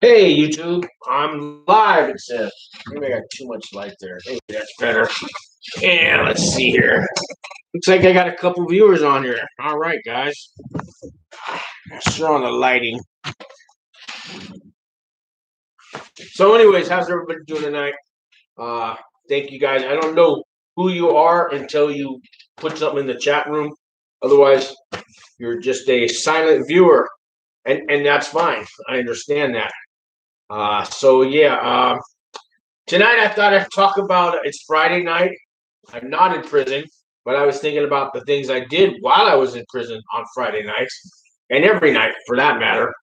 Hey, YouTube, I'm live, it says. Maybe I got too much light there. Maybe that's better. Yeah, let's see here. Looks like I got a couple viewers on here. All right, guys. Sure on the lighting. So anyways, how's everybody doing tonight? Thank you, guys. I don't know who you are until you put something in the chat room. Otherwise, you're just a silent viewer, and that's fine. I understand that. Tonight I thought I'd talk about it's Friday night. I'm not in prison, but I was thinking about the things I did while I was in prison on Friday nights and every night for that matter.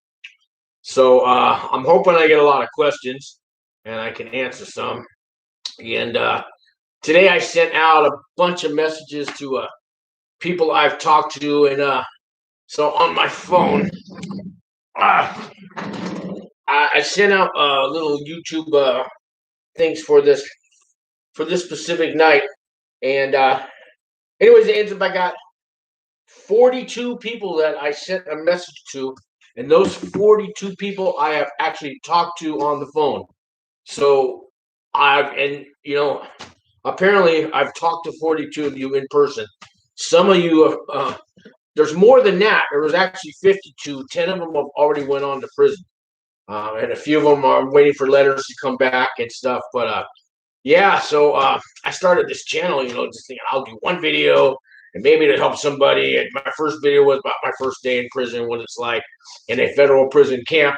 So I'm hoping I get a lot of questions and I can answer some. And today I sent out a bunch of messages to people I've talked to, and so on my phone, I sent out little YouTube things for this specific night. And anyways, it ends up I got 42 people that I sent a message to, and those 42 people I have actually talked to on the phone. So apparently I've talked to 42 of you in person. Some of you, there's more than that. There was actually 52. 10 of them have already went on to prison. And a few of them are waiting for letters to come back and stuff. But yeah, so I started this channel, just thinking I'll do one video and maybe it'll help somebody. And my first video was about my first day in prison, what it's like in a federal prison camp,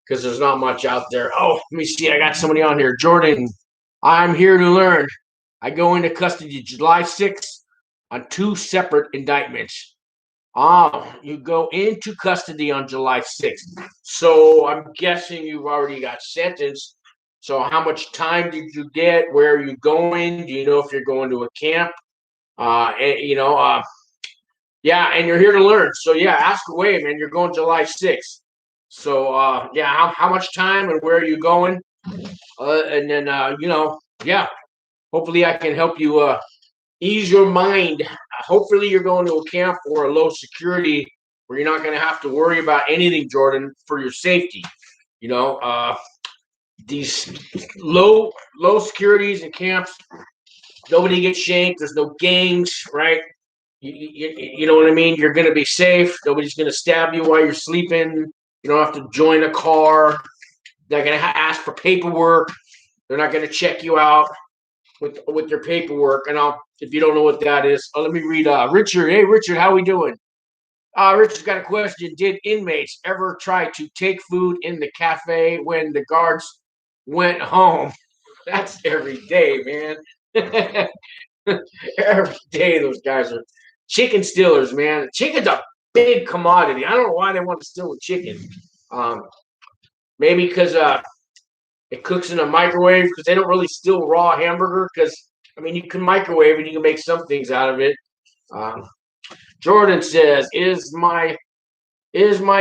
because there's not much out there. Oh, let me see. I got somebody on here. Jordan, I'm here to learn. I go into custody July 6th on 2 separate indictments. You go into custody on July 6th. So I'm guessing you've already got sentenced. So how much time did you get? Where are you going? Do you know if you're going to a camp? Yeah, and you're here to learn. So yeah, ask away, man. You're going July 6th. So yeah, how much time and where are you going? And then yeah, hopefully I can help you ease your mind. Hopefully you're going to a camp or a low security where you're not going to have to worry about anything, Jordan, for your safety. These low securities and camps, nobody gets shanked. There's no gangs, right? You know what I mean? You're going to be safe. Nobody's going to stab you while you're sleeping. You don't have to join a car. They're going to ask for paperwork. They're not going to check you out with your paperwork. And if you don't know what that is, let me read. Richard, hey Richard, how we doing? Richard's got a question. Did inmates ever try to take food in the cafe when the guards went home? That's every day, man. Every day those guys are chicken stealers, man. Chicken's a big commodity. I don't know why they want to steal the chicken. Maybe because it cooks in a microwave, because they don't really steal raw hamburger, because I mean you can microwave and you can make some things out of it. Jordan says, is my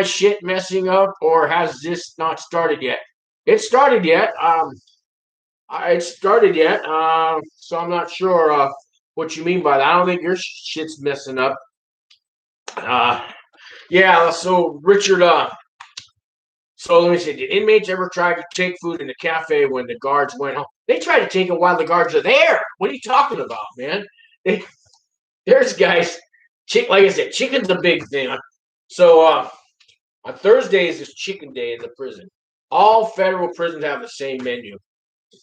shit messing up, or has this not started yet? It started yet. It started yet. So I'm not sure what you mean by that. I don't think your shit's messing up. Yeah. So Richard, so let me see. Did inmates ever try to take food in the cafe when the guards went home? They try to take it while the guards are there. What are you talking about, man? There's guys. Like I said, chicken's a big thing. So on Thursdays is chicken day in the prison. All federal prisons have the same menu,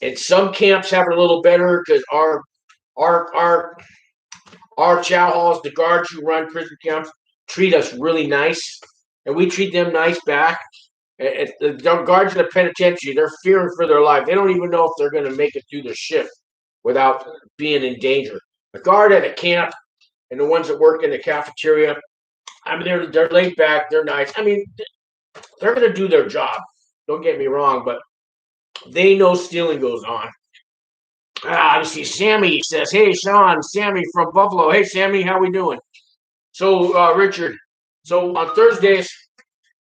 and some camps have it a little better because our chow halls, the guards who run prison camps, treat us really nice, and we treat them nice back. The guards in the penitentiary, they're fearing for their life. They don't even know if they're going to make it through their shift without being in danger. The guard at a camp and the ones that work in the cafeteria, I mean, they're laid back, they're nice. I mean, they're going to do their job. Don't get me wrong, but they know stealing goes on. You see, Sammy says, "Hey, Sean, Sammy from Buffalo. Hey, Sammy, how we doing?" So, Richard, so on Thursdays,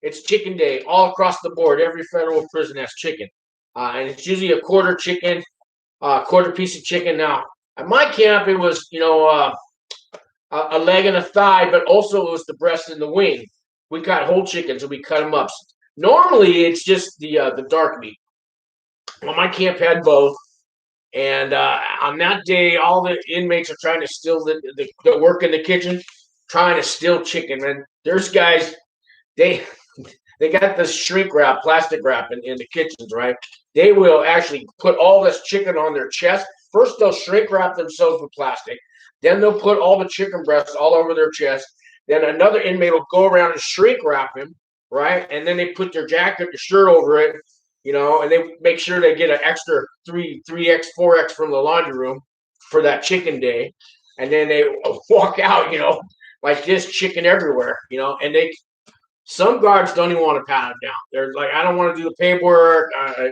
it's chicken day all across the board. Every federal prison has chicken, and it's usually a quarter chicken, quarter piece of chicken. Now, at my camp, it was a leg and a thigh, but also it was the breast and the wing. We got whole chickens and we cut them up. Normally, it's just the dark meat. Well, my camp had both. And on that day, all the inmates are trying to steal the work in the kitchen, trying to steal chicken. And there's guys, they they got this shrink wrap, plastic wrap in the kitchens, right? They will actually put all this chicken on their chest. First, they'll shrink wrap themselves with plastic. Then they'll put all the chicken breasts all over their chest. Then another inmate will go around and shrink wrap him, right? And then they put their jacket, their shirt over it, and they make sure they get an extra 3X, 4X from the laundry room for that chicken day. And then they walk out, like this, chicken everywhere, and some guards don't even want to pat them down. They're like, I don't want to do the paperwork. I'm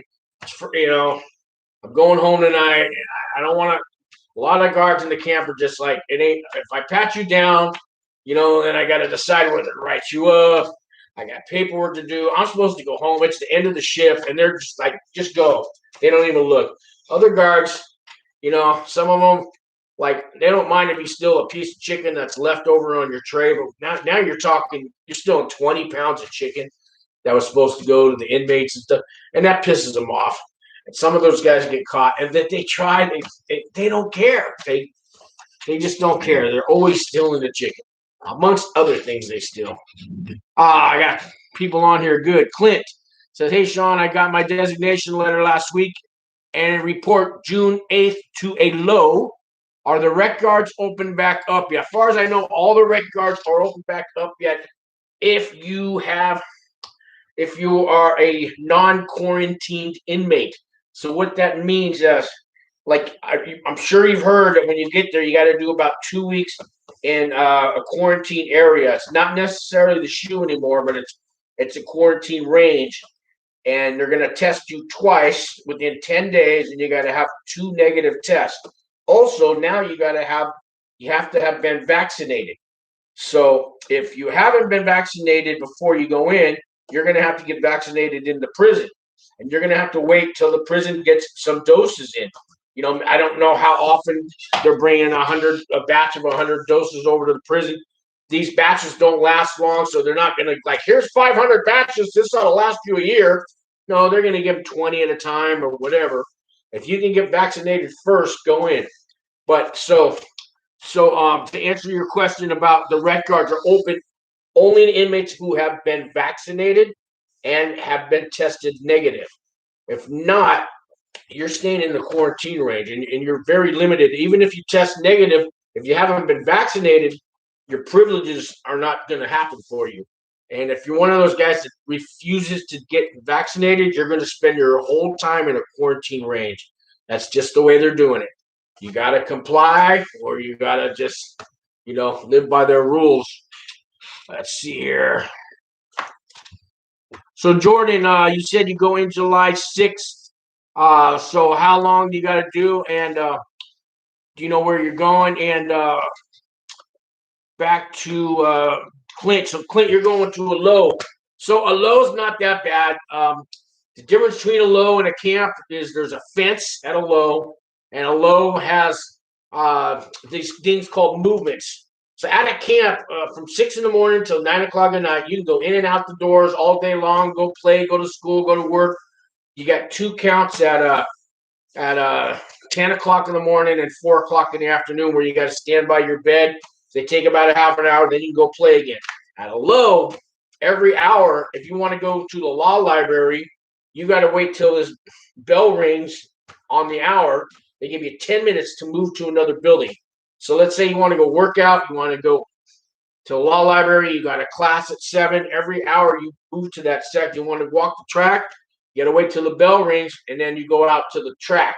going home tonight. I don't want to. A lot of guards in the camp are just like, it ain't. If I pat you down, then I got to decide whether to write you up. I got paperwork to do. I'm supposed to go home. It's the end of the shift, and they're just like, just go. They don't even look. Other guards, some of them, like, they don't mind if you steal a piece of chicken that's left over on your tray. But now you're talking, you're stealing 20 pounds of chicken that was supposed to go to the inmates and stuff, and that pisses them off. And some of those guys get caught, and that they try. They don't care. They just don't care. They're always stealing the chicken, amongst other things they steal. I got people on here. Good. Clint says, hey, Sean, I got my designation letter last week and report June 8th to a low. Are the rec guards open back up yet? As far as I know, all the rec guards are open back up yet. If you are a non-quarantined inmate. So what that means is, like, I'm sure you've heard that when you get there, you got to do about 2 weeks in a quarantine area. It's not necessarily the SHU anymore, but it's a quarantine range, and they're going to test you twice within 10 days, and you got to have 2 negative tests. Also, now you have to have been vaccinated. So if you haven't been vaccinated before you go in, you're going to have to get vaccinated in the prison, and you're going to have to wait till the prison gets some doses in. I don't know how often they're bringing a batch of 100 doses over to the prison. These batches don't last long, so they're not going to, like, here's 500 batches. This ought to last you a year. No, they're going to give 20 at a time or whatever. If you can get vaccinated first, go in. But so to answer your question about the rec guards are open only to inmates who have been vaccinated and have been tested negative. If not, you're staying in the quarantine range, and you're very limited. Even if you test negative, if you haven't been vaccinated, your privileges are not going to happen for you. And if you're one of those guys that refuses to get vaccinated, you're going to spend your whole time in a quarantine range. That's just the way they're doing it. You got to comply, or you got to just, live by their rules. Let's see here. So, Jordan, you said you go in July 6th. So how long do you got to do? And do you know where you're going? And back to Clint. So, Clint, you're going to a low. So a low's not that bad. The difference between a low and a camp is there's a fence at a low, and a low has these things called movements. So at a camp, from 6 in the morning till 9 o'clock at night, you can go in and out the doors all day long, go play, go to school, go to work. You got 2 counts at 10 o'clock in the morning and 4 o'clock in the afternoon where you got to stand by your bed. They take about a half an hour, then you can go play again. At a low, every hour, if you want to go to the law library, you got to wait till this bell rings on the hour. They give you 10 minutes to move to another building. So let's say you want to go work out, you want to go to the law library, you got a class at 7. Every hour you move to that sector. You want to walk the track, you got to wait till the bell rings, and then you go out to the track.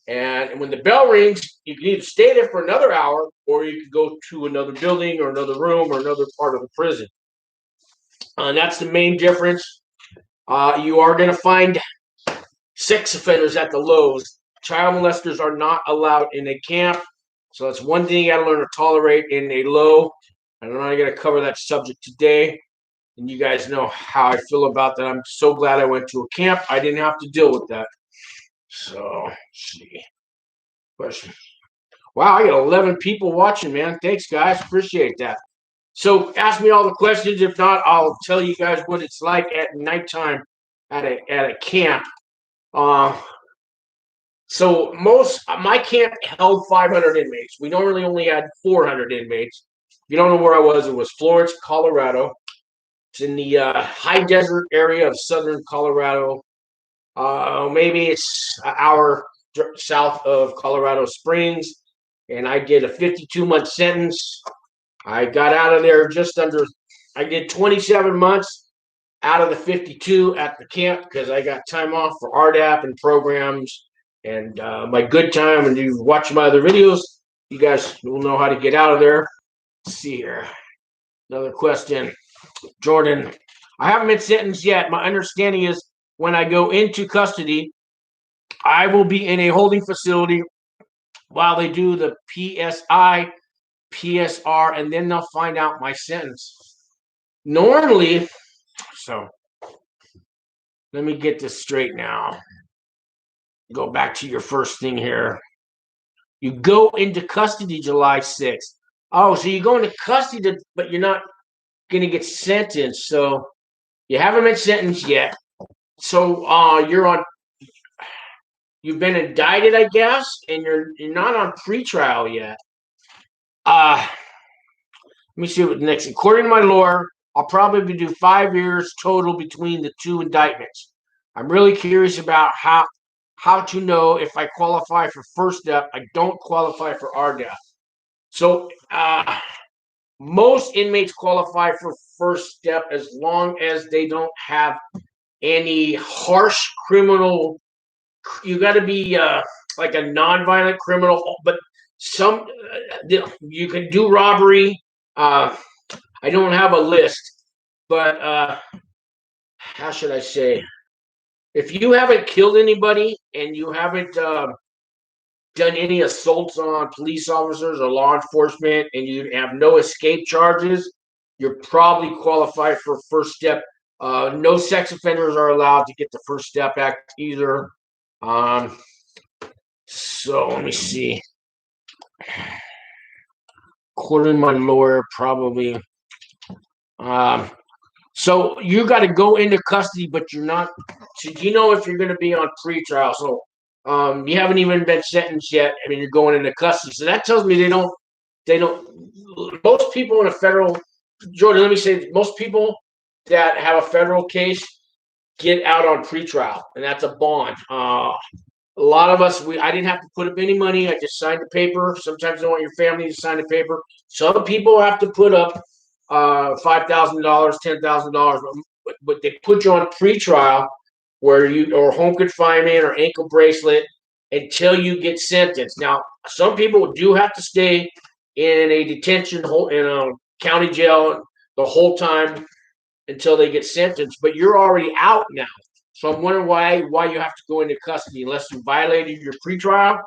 And when the bell rings, you can either stay there for another hour, or you can go to another building or another room or another part of the prison. And that's the main difference. You are going to find sex offenders at the lows. Child molesters are not allowed in a camp. So that's one thing you got to learn to tolerate in a low. I'm not going to cover that subject today. And you guys know how I feel about that. I'm so glad I went to a camp. I didn't have to deal with that. So, let's see. Question. Wow, I got 11 people watching, man. Thanks, guys. Appreciate that. So ask me all the questions. If not, I'll tell you guys what it's like at nighttime at a camp. Uh, so my camp held 500 inmates. We normally only had 400 inmates. If you don't know where I was, it was Florence, Colorado. It's in the high desert area of southern Colorado. Maybe it's an hour south of Colorado Springs. And I did a 52-month sentence. I got out of there I did 27 months out of the 52 at the camp because I got time off for RDAP and programs and my good time. And you watch my other videos, you guys will know how to get out of there. Let's see here. Another question. Jordan, I haven't been sentenced yet. My understanding is when I go into custody, I will be in a holding facility while they do the PSI, PSR, and then they'll find out my sentence. Normally, so let me get this straight now. Go back to your first thing here. You go into custody July 6th. Oh, so you go into custody, but you're not going to get sentenced. So you haven't been sentenced yet. So you've been indicted, I guess, and you're not on pretrial yet. Let me see what next. According to my lawyer, I'll probably do 5 years total between the two indictments. I'm really curious about how to know if I qualify for first step. I don't qualify for RDAP. So most inmates qualify for first step as long as they don't have any harsh criminal. You got to be like a nonviolent criminal, but some you can do robbery. I don't have a list, but how should I say? If you haven't killed anybody and you haven't done any assaults on police officers or law enforcement and you have no escape charges, you're probably qualified for first step. No sex offenders are allowed to get the First Step Act either. So let me see. According to my lawyer, probably. So you got to go into custody, but you're not. So you know if you're going to be on pretrial. So you haven't even been sentenced yet. I mean, you're going into custody. So that tells me they don't. Most people in a federal. Jordan, let me say, most people that have a federal case get out on pretrial, and that's a bond. A lot of us, I didn't have to put up any money. I just signed the paper. Sometimes you don't want your family to sign the paper. Some people have to put up $5,000, $10,000, but they put you on pretrial where or home confinement or ankle bracelet until you get sentenced. Now, some people do have to stay in a detention in a county jail the whole time until they get sentenced, but you're already out now. So I'm wondering why you have to go into custody unless you violated your pretrial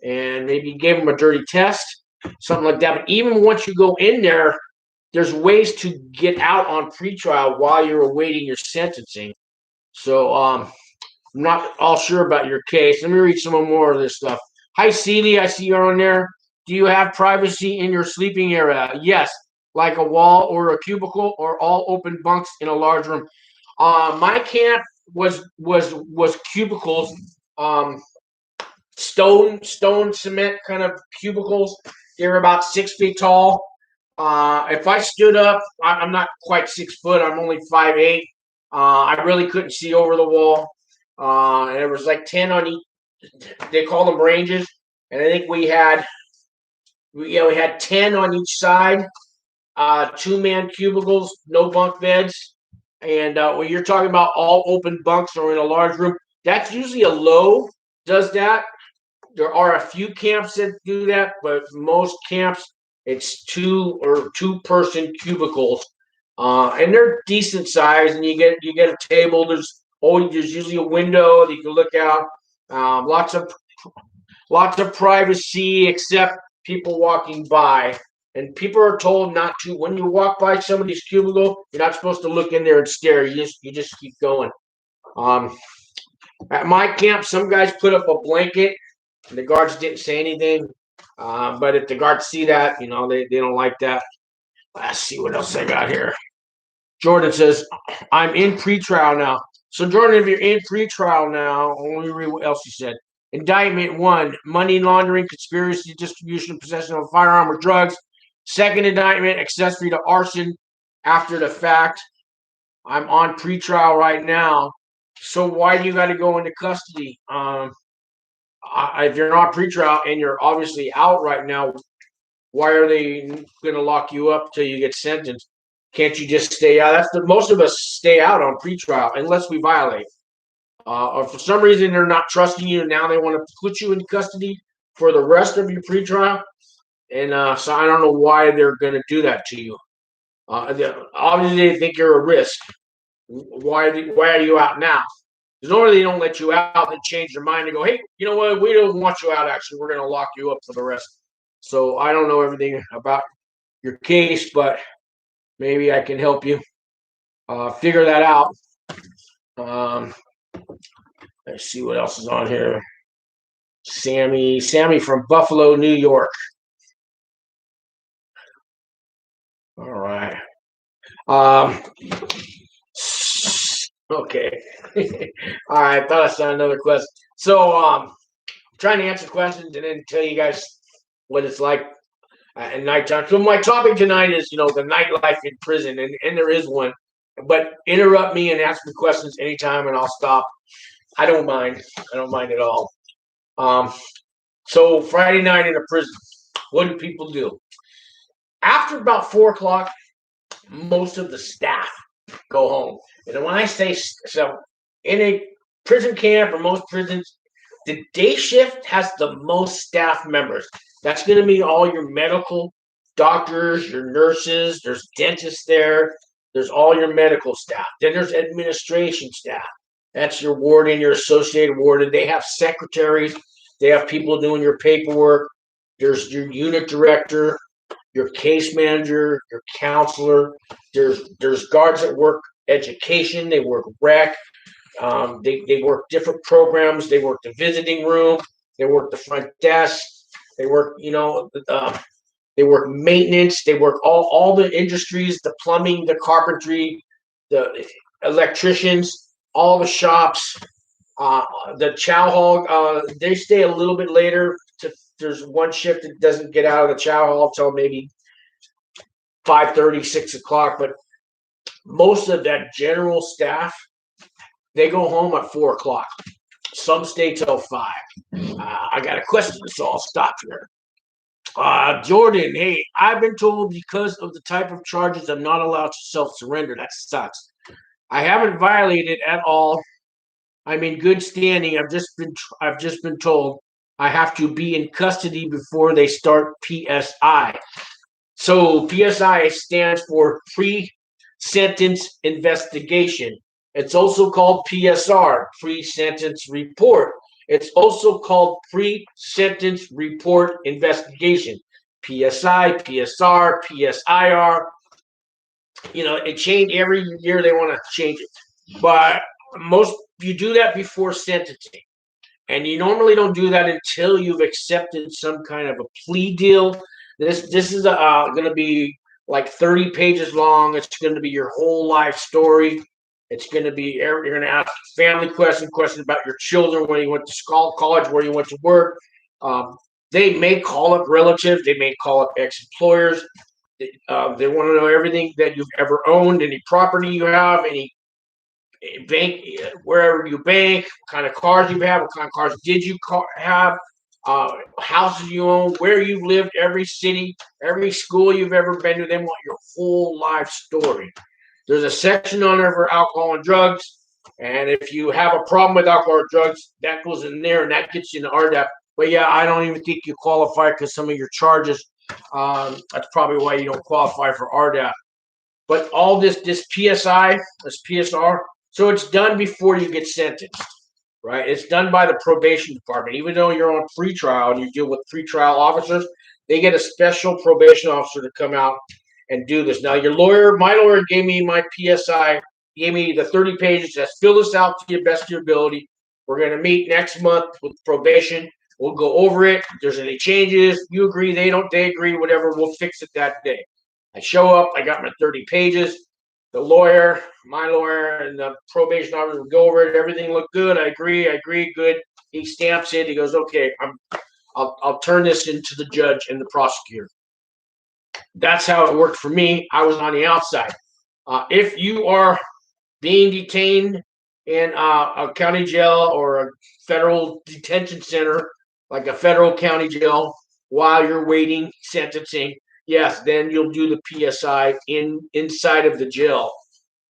and maybe you gave them a dirty test, something like that. But even once you go in there, there's ways to get out on pretrial while you're awaiting your sentencing. So I'm not all sure about your case. Let me read some more of this stuff. Hi, Celie. I see you're on there. Do you have privacy in your sleeping area? Yes, like a wall or a cubicle or all open bunks in a large room. My camp was cubicles, stone cement kind of cubicles. They were about 6 feet tall. If I stood up, I'm not quite 6 foot. I'm only 5'8". I really couldn't see over the wall. And there was like 10 on each. They call them ranges, and I think we had 10 on each side. 2-man cubicles, no bunk beds. And when you're talking about all open bunks or in a large room, that's usually a low does that. There are a few camps that do that, but most camps it's 2-person cubicles, and they're decent size. And you get a table. There's usually a window that you can look out. Lots of privacy, except people walking by. And people are told not to. When you walk by somebody's cubicle, you're not supposed to look in there and stare. You just keep going. At my camp, some guys put up a blanket, and the guards didn't say anything. But if the guards see that, they don't like that. Let's see what else I got here. Jordan says, I'm in pretrial now. So, Jordan, if you're in pretrial now, let me read what else you said. Indictment 1, money laundering, conspiracy, distribution, possession of a firearm or drugs. Second indictment, accessory to arson after the fact. I'm on pretrial right now. So why do you got to go into custody? If you're not pretrial and you're obviously out right now, why are they going to lock you up till you get sentenced? Can't you just stay out? Most of us stay out on pretrial unless we violate. Or for some reason they're not trusting you, and now they want to put you in custody for the rest of your pretrial. And so I don't know why they're going to do that to you. Obviously, they think you're a risk. Why are you out now? Because normally they don't let you out and change their mind and go, hey, you know what? We don't want you out. Actually, we're going to lock you up for the rest. So I don't know everything about your case, but maybe I can help you figure that out. Let's see what else is on here. Sammy from Buffalo, New York. All right. Okay. All right. I thought I saw another question. So, trying to answer questions and then tell you guys what it's like at nighttime. So my topic tonight is, the nightlife in prison, and there is one. But interrupt me and ask me questions anytime, and I'll stop. I don't mind. I don't mind at all. So Friday night in a prison, what do people do? After about 4 o'clock, most of the staff go home. And when I say so, in a prison camp or most prisons, the day shift has the most staff members. That's going to be all your medical doctors, your nurses, there's dentists there, there's all your medical staff. Then there's administration staff. That's your warden, your associated warden. They have secretaries. They have people doing your paperwork. There's your unit director, your case manager, your counselor. There's guards that work education. They work rec. They work different programs. They work the visiting room. They work the front desk. They work, they work maintenance. They work all the industries, the plumbing, the carpentry, the electricians, all the shops, the chow hall. They stay a little bit later. There's one shift that doesn't get out of the chow hall till maybe 5:30, 6 o'clock. But most of that general staff, they go home at 4 o'clock. Some stay till 5. I got a question, so I'll stop here. Jordan, hey, I've been told because of the type of charges I'm not allowed to self-surrender. That sucks. I haven't violated at all. I'm in good standing. I've just been told I have to be in custody before they start PSI. So PSI stands for pre-sentence investigation. It's also called PSR, pre-sentence report. It's also called pre-sentence report investigation. PSI, PSR, PSIR. It changed every year. They want to change it, but you do that before sentencing, and you normally don't do that until you've accepted some kind of a plea deal. This is going to be like 30 pages long. It's going to be your whole life story. It's going to be, you're going to ask family questions about your children, where you went to school, college, where you went to work. They may call up relatives. They may call up ex-employers. They want to know everything that you've ever owned, any property you have, any bank, wherever you bank, what kind of cars you have, what kind of cars did you have, houses you own, where you've lived, every city, every school you've ever been to. They want your whole life story. There's a section on there for alcohol and drugs, and if you have a problem with alcohol or drugs, that goes in there, and that gets you into RDAP. But yeah, I don't even think you qualify because some of your charges, that's probably why you don't qualify for RDAP. But all this PSI, this PSR, so it's done before you get sentenced, right? It's done by the probation department. Even though you're on pretrial and you deal with pretrial officers, they get a special probation officer to come out and do this. Now, my lawyer gave me my PSI, gave me the 30 pages, says fill this out to your best of your ability. We're going to meet next month with probation. We'll go over it. If there's any changes, you agree, they agree, whatever, we'll fix it that day. I show up, I got my 30 pages. The lawyer, my lawyer, and the probation officer would go over it. Everything looked good. I agree, good. He stamps it. He goes, okay, I'll turn this into the judge and the prosecutor. That's how it worked for me. I was on the outside. If you are being detained in a county jail or a federal detention center, like a federal county jail, while you're waiting sentencing, yes, then you'll do the PSI inside of the jail.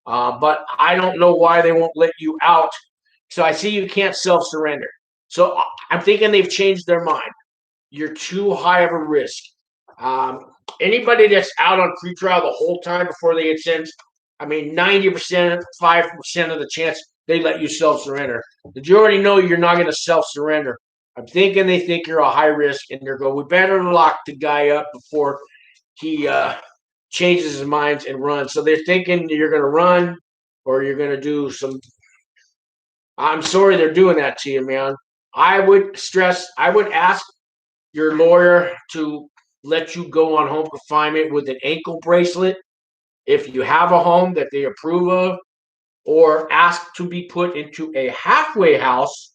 But I don't know why they won't let you out. So I see you can't self-surrender. So I'm thinking they've changed their mind. You're too high of a risk. Um, Anybody that's out on pretrial the whole time before they get sentenced, I mean, 90%, 5% of the chance they let you self-surrender. Did you already know you're not going to self-surrender? I'm thinking they think you're a high risk, and they're going, we better lock the guy up before he changes his mind and runs. So they're thinking you're going to run or you're going to do some. I'm sorry they're doing that to you, man. I would ask your lawyer to let you go on home confinement with an ankle bracelet if you have a home that they approve of, or ask to be put into a halfway house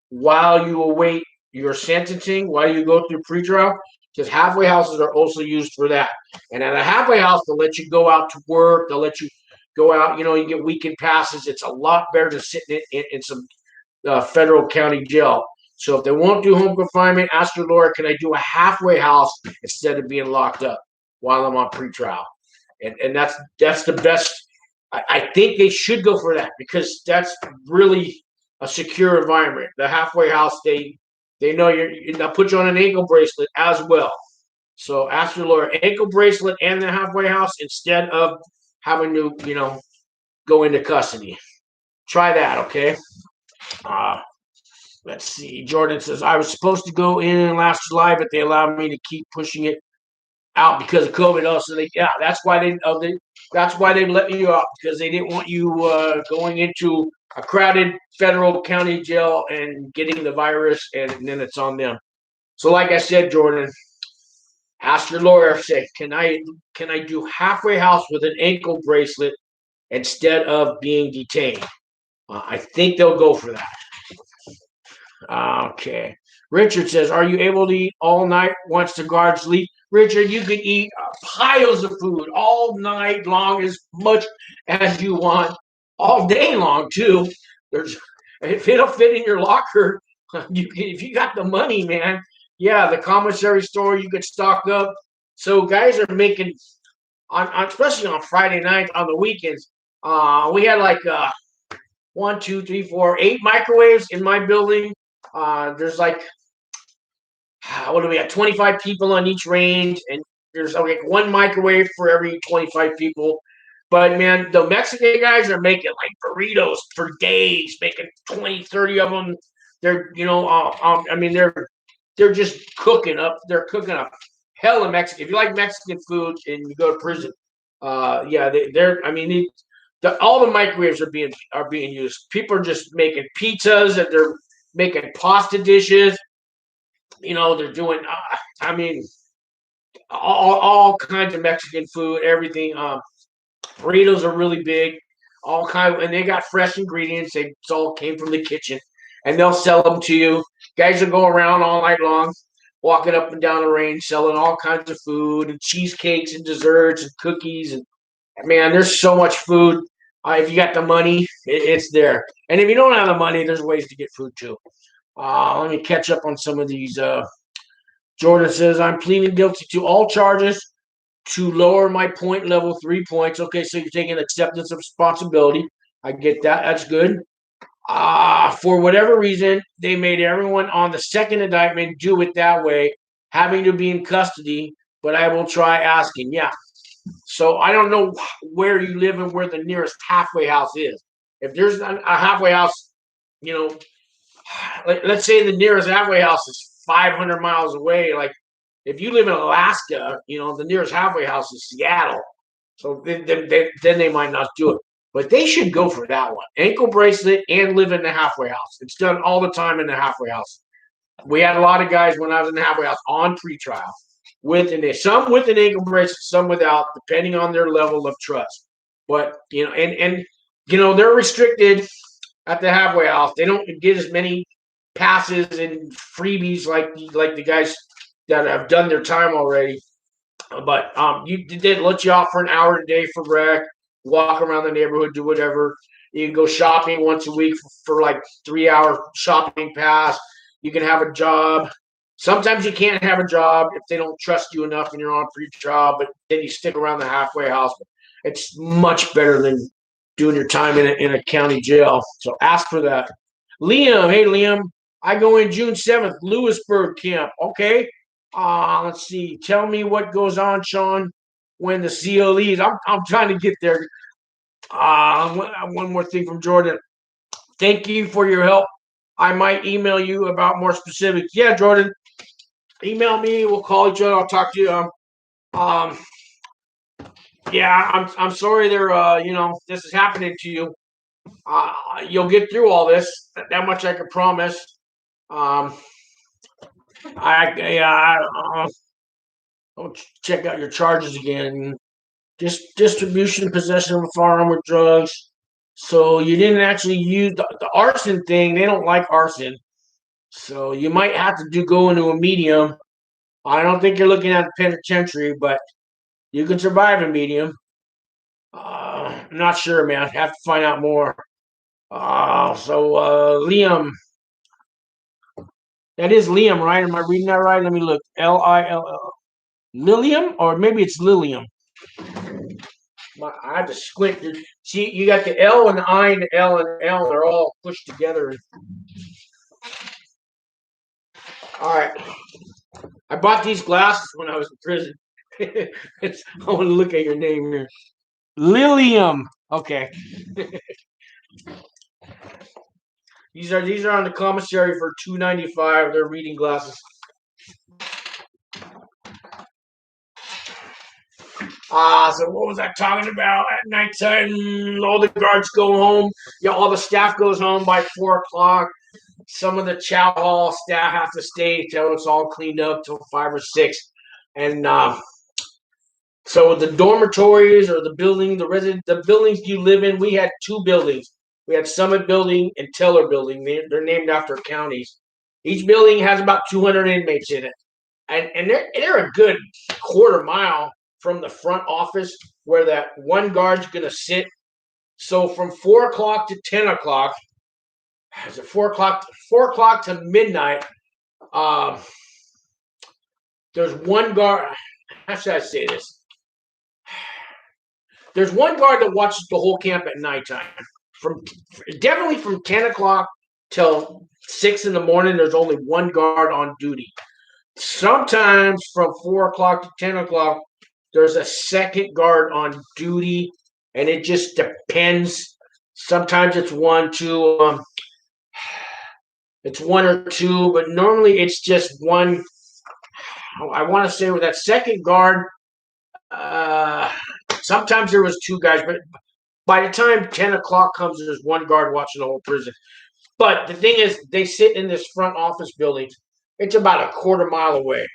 while you await your sentencing, while you go through pretrial, because halfway houses are also used for that. And at a halfway house, they'll let you go out to work, they'll let you go out, you get weekend passes. It's a lot better than sitting in some federal county jail. So if they won't do home confinement, ask your lawyer, can I do a halfway house instead of being locked up while I'm on pretrial? And that's the best. I think they should go for that because that's really a secure environment. The halfway house, they know they'll put you on an ankle bracelet as well. So ask your lawyer, ankle bracelet and the halfway house instead of having to, go into custody. Try that, okay? Uh, let's see. Jordan says, I was supposed to go in last July, but they allowed me to keep pushing it out because of COVID. Also, that's why they let you out, because they didn't want you going into a crowded federal county jail and getting the virus, and then it's on them. So, like I said, Jordan, ask your lawyer. Say, can I do halfway house with an ankle bracelet instead of being detained? I think they'll go for that. Okay. Richard says, are you able to eat all night once the guards leave? Richard, you can eat piles of food all night long, as much as you want, all day long, too. If it'll fit in your locker, if you got the money, man, yeah, the commissary store, you could stock up. So guys are making, especially on Friday night, on the weekends, we had like 1, 2, 3, 4, 8 microwaves in my building. There's like, what do we have? 25 people on each range, and there's one microwave for every 25 people. But man, the Mexican guys are making like burritos for days, making 20, 30 of them. They're, they're just cooking up. They're cooking up hell of Mexican. If you like Mexican food and you go to prison, yeah, they're. I mean, all the microwaves are being used. People are just making pizzas, and they're making pasta dishes. They're doing. I mean, all kinds of Mexican food, everything. Burritos are really big, and they got fresh ingredients. It all came from the kitchen, and they'll sell them to you. Guys will go around all night long, walking up and down the range, selling all kinds of food and cheesecakes and desserts and cookies. And man, there's so much food. If you got the money, it's there. And if you don't have the money, there's ways to get food too. Let me catch up on some of these. Jordan says, I'm pleading guilty to all charges to lower my point level 3 points. Okay, so you're taking acceptance of responsibility. I get that. That's good. For whatever reason, they made everyone on the second indictment do it that way, having to be in custody, but I will try asking. Yeah. So I don't know where you live and where the nearest halfway house is. If there's a halfway house, let's say the nearest halfway house is 500 miles away. Like if you live in Alaska, the nearest halfway house is Seattle. So then they might not do it. But they should go for that one. Ankle bracelet and live in the halfway house. It's done all the time in the halfway house. We had a lot of guys when I was in the halfway house on pretrial. some with an ankle bracelet, some without, depending on their level of trust. But and they're restricted at the halfway house. They don't get as many passes and freebies like the guys that have done their time already. But they let you off for an hour a day for rec, walk around the neighborhood, do whatever. You can go shopping once a week for like 3 hour shopping pass. You can have a job. Sometimes you can't have a job if they don't trust you enough and you're on free job, but then you stick around the halfway house. It's much better than doing your time in a county jail. So ask for that. Liam, hey Liam, I go in June 7th, Lewisburg camp. Okay. Let's see. Tell me what goes on, Sean, when the CLEs. I'm trying to get there. One more thing from Jordan. Thank you for your help. I might email you about more specifics. Yeah, Jordan, email me. We'll call each other. I'll talk to you. Yeah, I'm sorry this is happening to you. You'll get through all this. That much I can promise. I'll check out your charges again. Just distribution and possession of a firearm with drugs. So you didn't actually use the arson thing. They don't like arson. So you might have to go into a medium. I don't think you're looking at the penitentiary, but you can survive a medium. I'm not sure, man. I have to find out more. Liam. That is Liam, right? Am I reading that right? Let me look. Lill. Lilium? Or maybe it's Lilium. I have to squint. See, you got the L and the I and the L and the L, and they're all pushed together. All right. I bought these glasses when I was in prison. I want to look at your name here. Lilium. Okay. These are on the commissary for $2.95. They're reading glasses. So what was I talking about? At nighttime, all the guards go home. All the staff goes home by 4:00. Some of the chow hall staff have to stay till it's all cleaned up till 5 or 6. And so the dormitories or the buildings you live in, we had 2 buildings. We had Summit Building and Teller Building. They're named after counties. Each building has about 200 inmates in it. And they're a good quarter mile from the front office where that one guard's going to sit. So from 4:00 to 10:00, is it 4:00 to midnight? There's one guard. How should I say this? There's one guard that watches the whole camp at nighttime. Definitely from 10:00 till 6 in the morning. There's only one guard on duty. Sometimes from 4:00 to 10:00, there's a second guard on duty, and it just depends. Sometimes it's 1, 2. It's 1 or 2, but normally it's just 1. I want to say with that second guard, sometimes there was 2 guys, but by the time 10:00 comes, there's 1 guard watching the whole prison. But the thing is, they sit in this front office building. It's about a quarter mile away.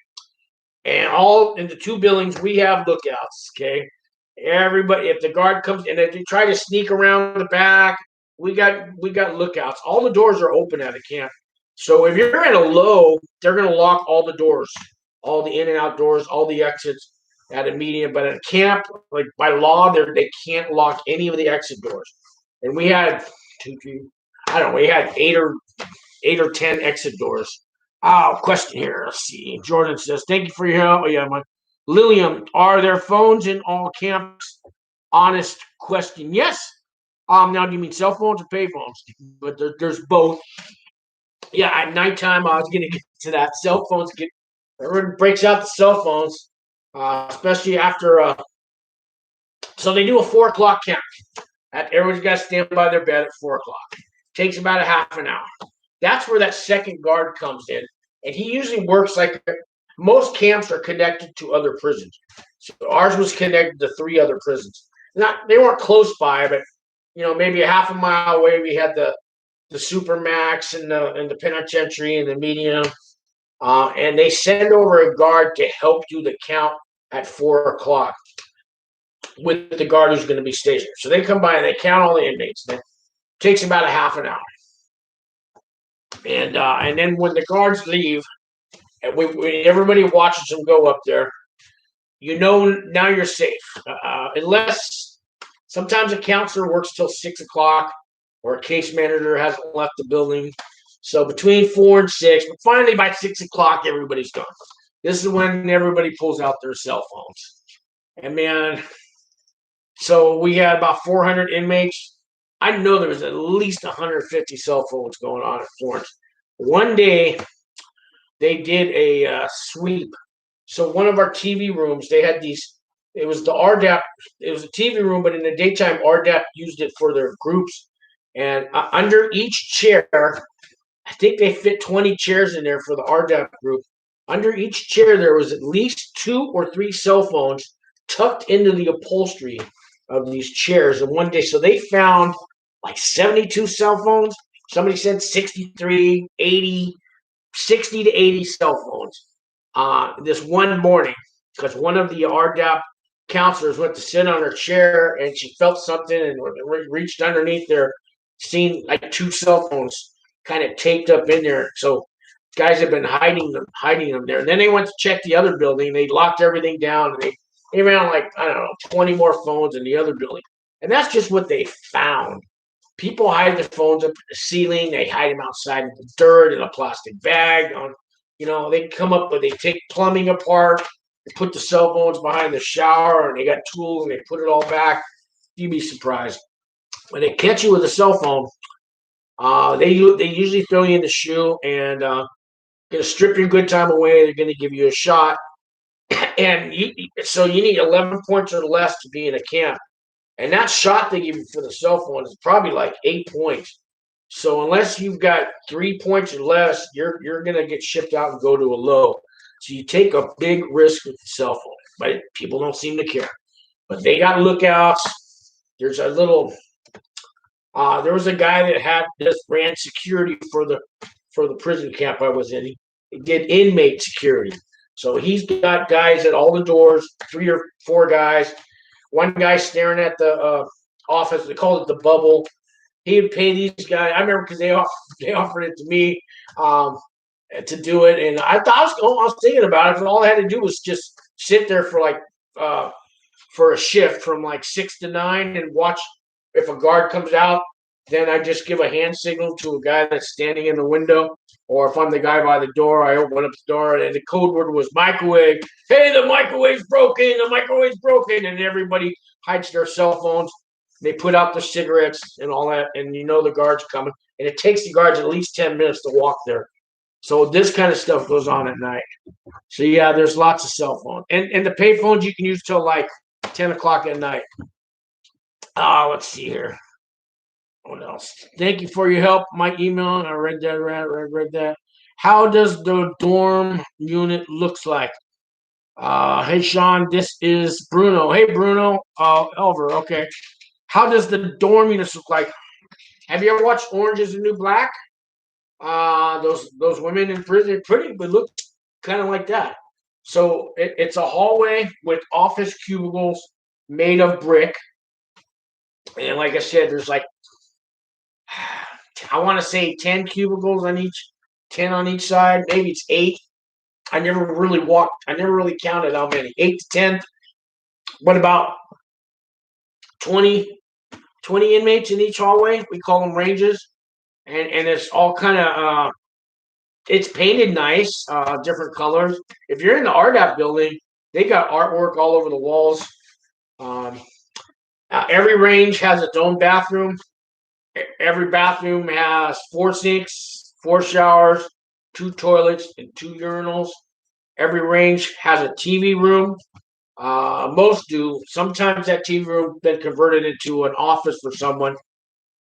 And all in the 2 buildings, we have lookouts, okay? Everybody, if the guard comes and if they try to sneak around the back, we got lookouts. All the doors are open at a camp. So if you're at a low, they're going to lock all the doors, all the in and out doors, all the exits at a medium. But at a camp, like by law, they can't lock any of the exit doors. And we had we had 8 or 10 exit doors. Question here. Let's see. Jordan says, thank you for your help. Oh, yeah, Lilium, are there phones in all camps? Honest question. Yes. Now, do you mean cell phones or pay phones? But there's both. Yeah, at nighttime, I was going to get to that. Cell phones everyone breaks out the cell phones, especially after. So they do a 4:00 camp. Everyone's got to stand by their bed at 4:00. Takes about a half an hour. That's where that second guard comes in. And he usually works like most camps are connected to other prisons. So ours was connected to 3 other prisons. They weren't close by, but maybe a half a mile away we had the Supermax and the penitentiary and the medium. and they send over a guard to help do the count at 4 o'clock with the guard who's going to be stationed. So they come by and they count all the inmates. It takes about a half an hour. And then when the guards leave, and everybody watches them go up there, now you're safe. Unless sometimes a counselor works till 6 o'clock or a case manager hasn't left the building. So between 4 and 6, but finally by 6 o'clock, everybody's gone. This is when everybody pulls out their cell phones. And man, so we had about 400 inmates. I know there was at least 150 cell phones going on at Florence. One day, they did a sweep. So one of our TV rooms, they had these. It was the RDAP. It was a TV room, but in the daytime, RDAP used it for their groups. And under each chair, I think they fit 20 chairs in there for the RDAP group. Under each chair, there was at least 2 or 3 cell phones tucked into the upholstery of these chairs. And one day, so they found like 72 cell phones. Somebody said 63, 80, 60 to 80 cell phones this one morning, because one of the RDAP counselors went to sit on her chair and she felt something and reached underneath there, seen like 2 cell phones kind of taped up in there. So guys have been hiding them there. And then they went to check the other building. They locked everything down and they found like, I don't know, 20 more phones in the other building. And that's just what they found. People hide their phones up in the ceiling. They hide them outside in the dirt in a plastic bag. They come up, but they take plumbing apart. They put the cell phones behind the shower, and they got tools, and they put it all back. You'd be surprised. When they catch you with a cell phone, they usually throw you in the shoe and going to strip your good time away. They're going to give you a shot, and so you need 11 points or less to be in a camp. And that shot they give you for the cell phone is probably like 8 points. So unless you've got 3 points or less, you're going to get shipped out and go to a low. So you take a big risk with the cell phone, but people don't seem to care. But they got lookouts. There's a little. There was a guy that ran security for the prison camp I was in. He did inmate security. So he's got guys at all the doors, 3 or 4 guys. One guy staring at the office. They called it the bubble. He would pay these guys. I remember because they offered it to me to do it, and I was thinking about it. But all I had to do was just sit there for a shift from like 6 to 9 and watch. If a guard comes out, then I just give a hand signal to a guy that's standing in the window. Or if I'm the guy by the door, I open up the door, and the code word was microwave. Hey, the microwave's broken. The microwave's broken. And everybody hides their cell phones. They put out their cigarettes and all that, and the guard's coming. And it takes the guards at least 10 minutes to walk there. So this kind of stuff goes on at night. So, yeah, there's lots of cell phones. And the pay phones you can use till like 10 o'clock at night. Let's see here. What else? Thank you for your help. My email, and I read that. How does the dorm unit looks like? Hey, Sean, this is Bruno. Hey, Bruno. Elver, okay. How does the dorm units look like? Have you ever watched Orange is the New Black? Those women in prison, pretty, but look kind of like that. So it's a hallway with office cubicles made of brick. And like I said, there's like, I want to say 10 cubicles on each, 10 on each side. Maybe it's 8. I never really counted how many, 8 to 10. What about 20 inmates in each hallway? We call them ranges. And it's all kind of, it's painted nice, different colors. If you're in the RDAP building, they got artwork all over the walls. Every range has its own bathroom. Every bathroom has 4 sinks, 4 showers, 2 toilets, and 2 urinals. Every range has a TV room. Most do. Sometimes that TV room been converted into an office for someone.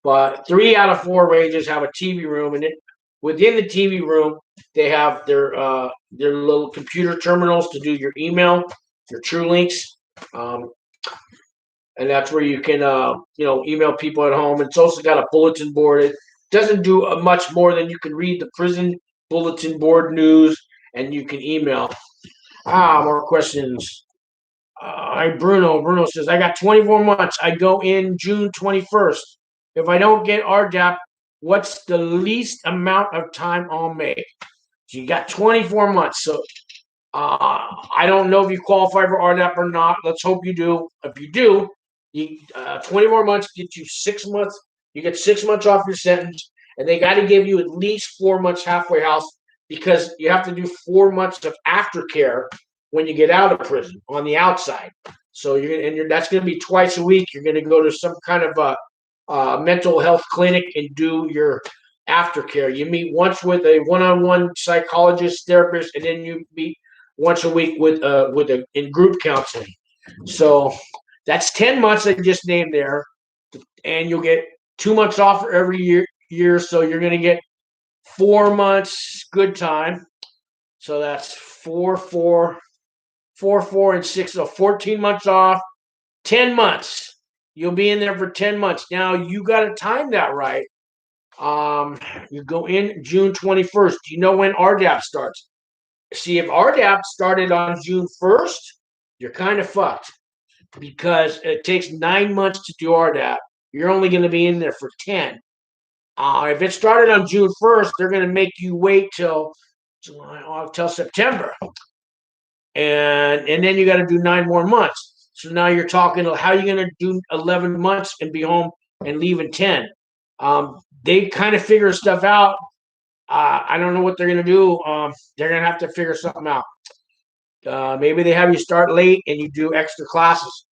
But 3 out of 4 ranges have a TV room, and within the TV room, they have their little computer terminals to do your email, your True Links. And that's where you can, email people at home. It's also got a bulletin board. It doesn't do much more than you can read the prison bulletin board news and you can email. More questions. Bruno says, I got 24 months. I go in June 21st. If I don't get RDAP, what's the least amount of time I'll make? So you got 24 months. So I don't know if you qualify for RDAP or not. Let's hope you do. If you do, 24 months get you 6 months. You get 6 months off your sentence, and they got to give you at least 4 months halfway house because you have to do 4 months of aftercare when you get out of prison on the outside. So that's going to be twice a week. You're going to go to some kind of a mental health clinic and do your aftercare. You meet once with a one-on-one psychologist, therapist, and then you meet once a week with in group counseling. So that's 10 months I just named there, and you'll get 2 months off for every year. So you're going to get 4 months good time. So that's 4, and 6. So 14 months off, 10 months. You'll be in there for 10 months. Now you got to time that right. You go in June 21st. Do you know when RDAP starts? See, if RDAP started on June 1st, you're kind of fucked because it takes 9 months to do RDAP. You're only going to be in there for 10. If it started on June 1st, they're going to make you wait till September. And then you got to do 9 more months. So now you're talking, how are you going to do 11 months and be home and leave in 10? They kind of figure stuff out. I don't know what they're going to do. They're going to have to figure something out. Maybe they have you start late and you do extra classes.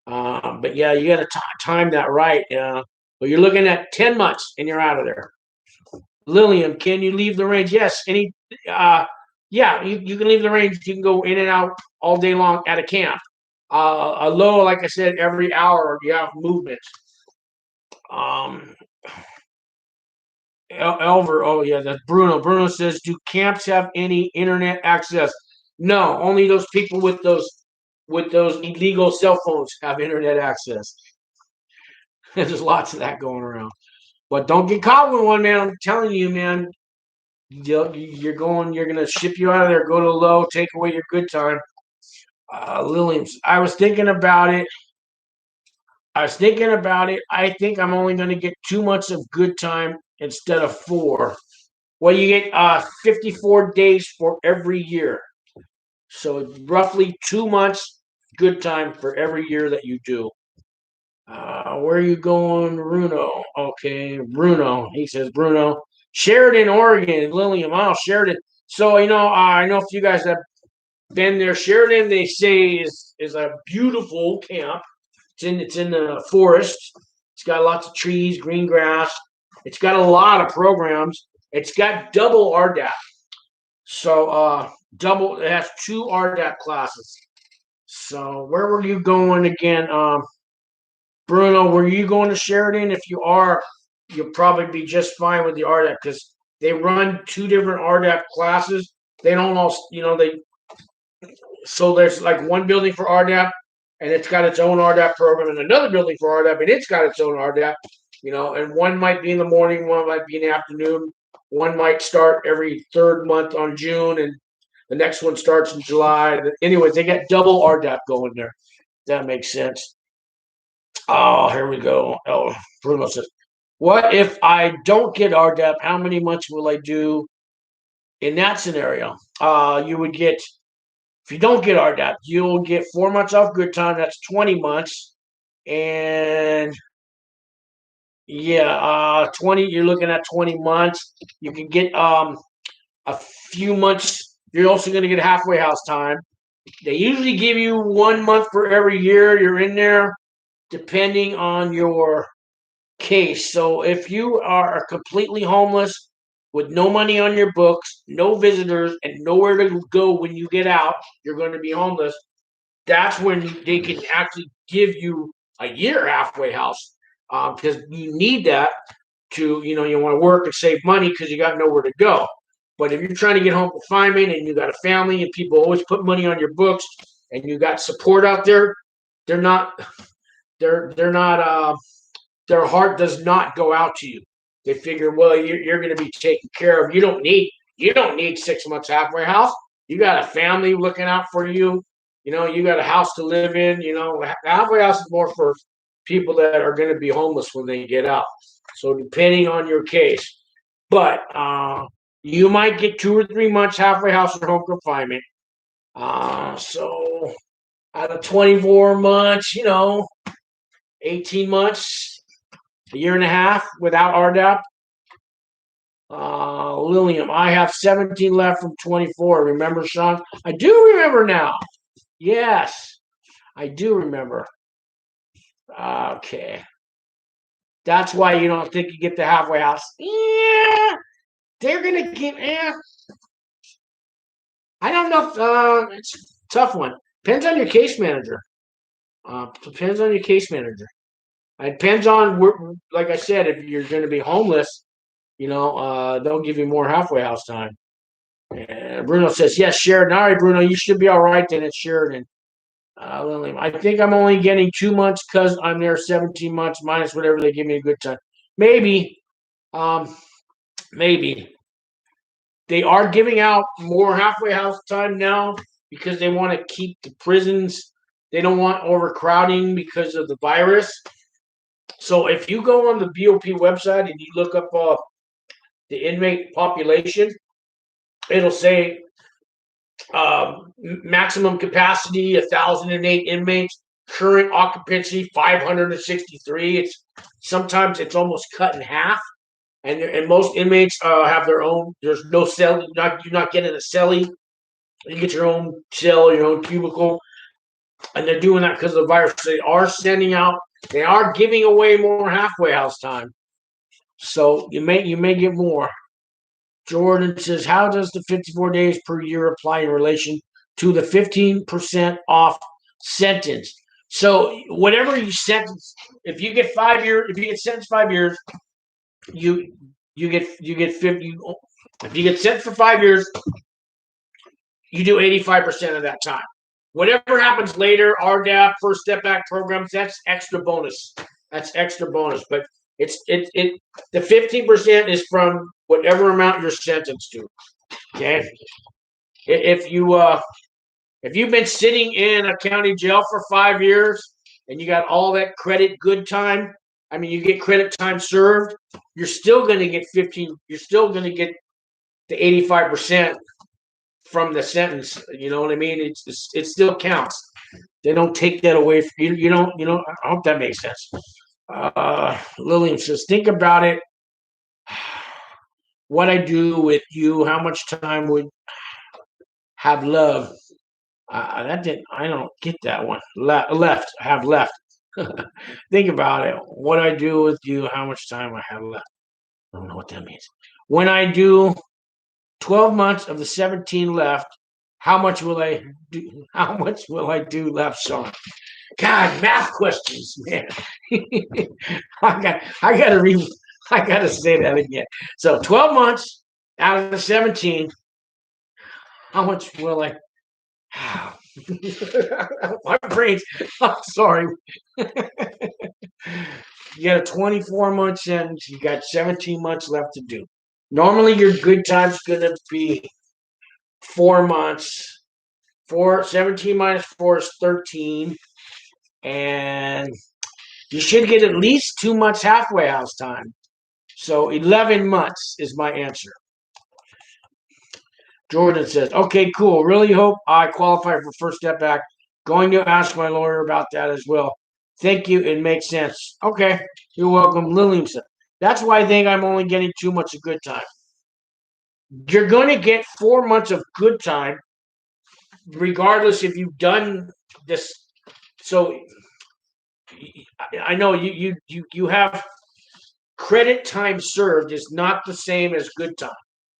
But yeah, you got to time that right. But you're looking at 10 months and you're out of there. Lillian, can you leave the range? Yes. Yeah, you can leave the range. You can go in and out all day long at a camp. A low, like I said, every hour you have movement. Elver, oh yeah, that's Bruno. Bruno says, do camps have any internet access? No, only those people with those illegal cell phones have internet access. There's lots of that going around. But don't get caught with one, man. I'm telling you, man. You're gonna ship you out of there, go to low, take away your good time. Lillian, I was thinking about it. I think I'm only gonna get 2 months of good time instead of 4. Well, you get 54 days for every year. So roughly 2 months good time for every year that you do. Where are you going, Bruno? Okay, Bruno. He says, Bruno. Sheridan, Oregon. Lillian, wow, Sheridan. So, I know if you guys have been there. Sheridan, they say, is a beautiful camp. It's in the forest. It's got lots of trees, green grass. It's got a lot of programs. It's got double RDAP. So it has 2 RDAP classes. So where were you going again? Bruno, were you going to Sheridan? If you are, you'll probably be just fine with the RDAP because they run 2 different RDAP classes. They don't all, so there's like one building for RDAP and it's got its own RDAP program, and another building for RDAP and it's got its own RDAP, and one might be in the morning, one might be in the afternoon, one might start every 3rd month on June, and the next one starts in July. Anyways, they got double RDAP going there. That makes sense. Oh, here we go. Oh, Bruno says, what if I don't get RDAP? How many months will I do in that scenario? You would get, if you don't get RDAP, you'll get 4 months off good time. That's 20 months. And yeah, 20, you're looking at 20 months. You can get a few months. You're also going to get halfway house time. They usually give you 1 month for every year you're in there, depending on your case. So if you are completely homeless with no money on your books, no visitors, and nowhere to go when you get out, you're going to be homeless. That's when they can actually give you a year halfway house, because you need that to, you want to work and save money because you got nowhere to go. But if you're trying to get home confinement and you got a family and people always put money on your books and you got support out there, they're not their heart does not go out to you. They figure, well, you're going to be taken care of. You don't need 6 months halfway house. You got a family looking out for you. You got a house to live in. Halfway house is more for people that are going to be homeless when they get out. So depending on your case, but you might get 2 or 3 months halfway house or home confinement. So out of 24 months, 18 months, a year and a half without RDAP. Lillian, I have 17 left from 24. Remember, Sean? I do remember now. Yes, I do remember. Okay. That's why you don't think you get the halfway house. Yeah, they're going to get, I don't know if it's a tough one. Depends on your case manager. Depends on your case manager. It depends on, like I said, if you're going to be homeless, they'll give you more halfway house time. And Bruno says, yes, Sheridan. All right, Bruno, you should be all right then. It's Sheridan. I think I'm only getting 2 months because I'm there 17 months minus whatever they give me a good time. Maybe. Maybe. They are giving out more halfway house time now because they want to keep the prisons. They don't want overcrowding because of the virus. So if you go on the BOP website and you look up the inmate population, it'll say maximum capacity 1,008 inmates, current occupancy 563. Sometimes it's almost cut in half, and most inmates have their own. There's no cell. You're not getting a cellie. You get your own cell, your own cubicle, and they're doing that because of the virus. They are sending out. They are giving away more halfway house time, so you may get more. Jordan says, how does the 54 days per year apply in relation to the 15% off sentence? So whatever you sentence, if you get sentenced 5 years, you get 50. If you get sentenced for 5 years, you do 85% of that time. Whatever happens later, RDAP, First Step Back programs, that's extra bonus. That's extra bonus. But the 15% is from whatever amount you're sentenced to. Okay. If you've been sitting in a county jail for 5 years and you got all that credit good time, I mean you get credit time served, you're still gonna get 15, you're still gonna get the 85% from the sentence. You know what I mean? It still counts. They don't take that away from you. You don't. I hope that makes sense. Lillian says, think about it. What I do with you, how much time would have love? That didn't. I don't get that one. Left. Have left. Think about it. What I do with you, how much time I have left. I don't know what that means. When I do 12 months of the 17 left, how much will I do? How much will I do left, Sean? God, math questions, man. I gotta say that again. So 12 months out of the 17, how much will I have? My brain's, I'm sorry. You got a 24-month sentence, you got 17 months left to do. Normally your good time's gonna be 4 months. 17 minus 4 is 13. And you should get at least 2 months halfway house time. So 11 months is my answer. Jordan says, okay, cool. Really hope I qualify for First Step Back. Going to ask my lawyer about that as well. Thank you. It makes sense. Okay. You're welcome. Lillian said, that's why I think I'm only getting 2 months of good time. You're going to get 4 months of good time regardless if you've done this. So I know you have credit time served is not the same as good time.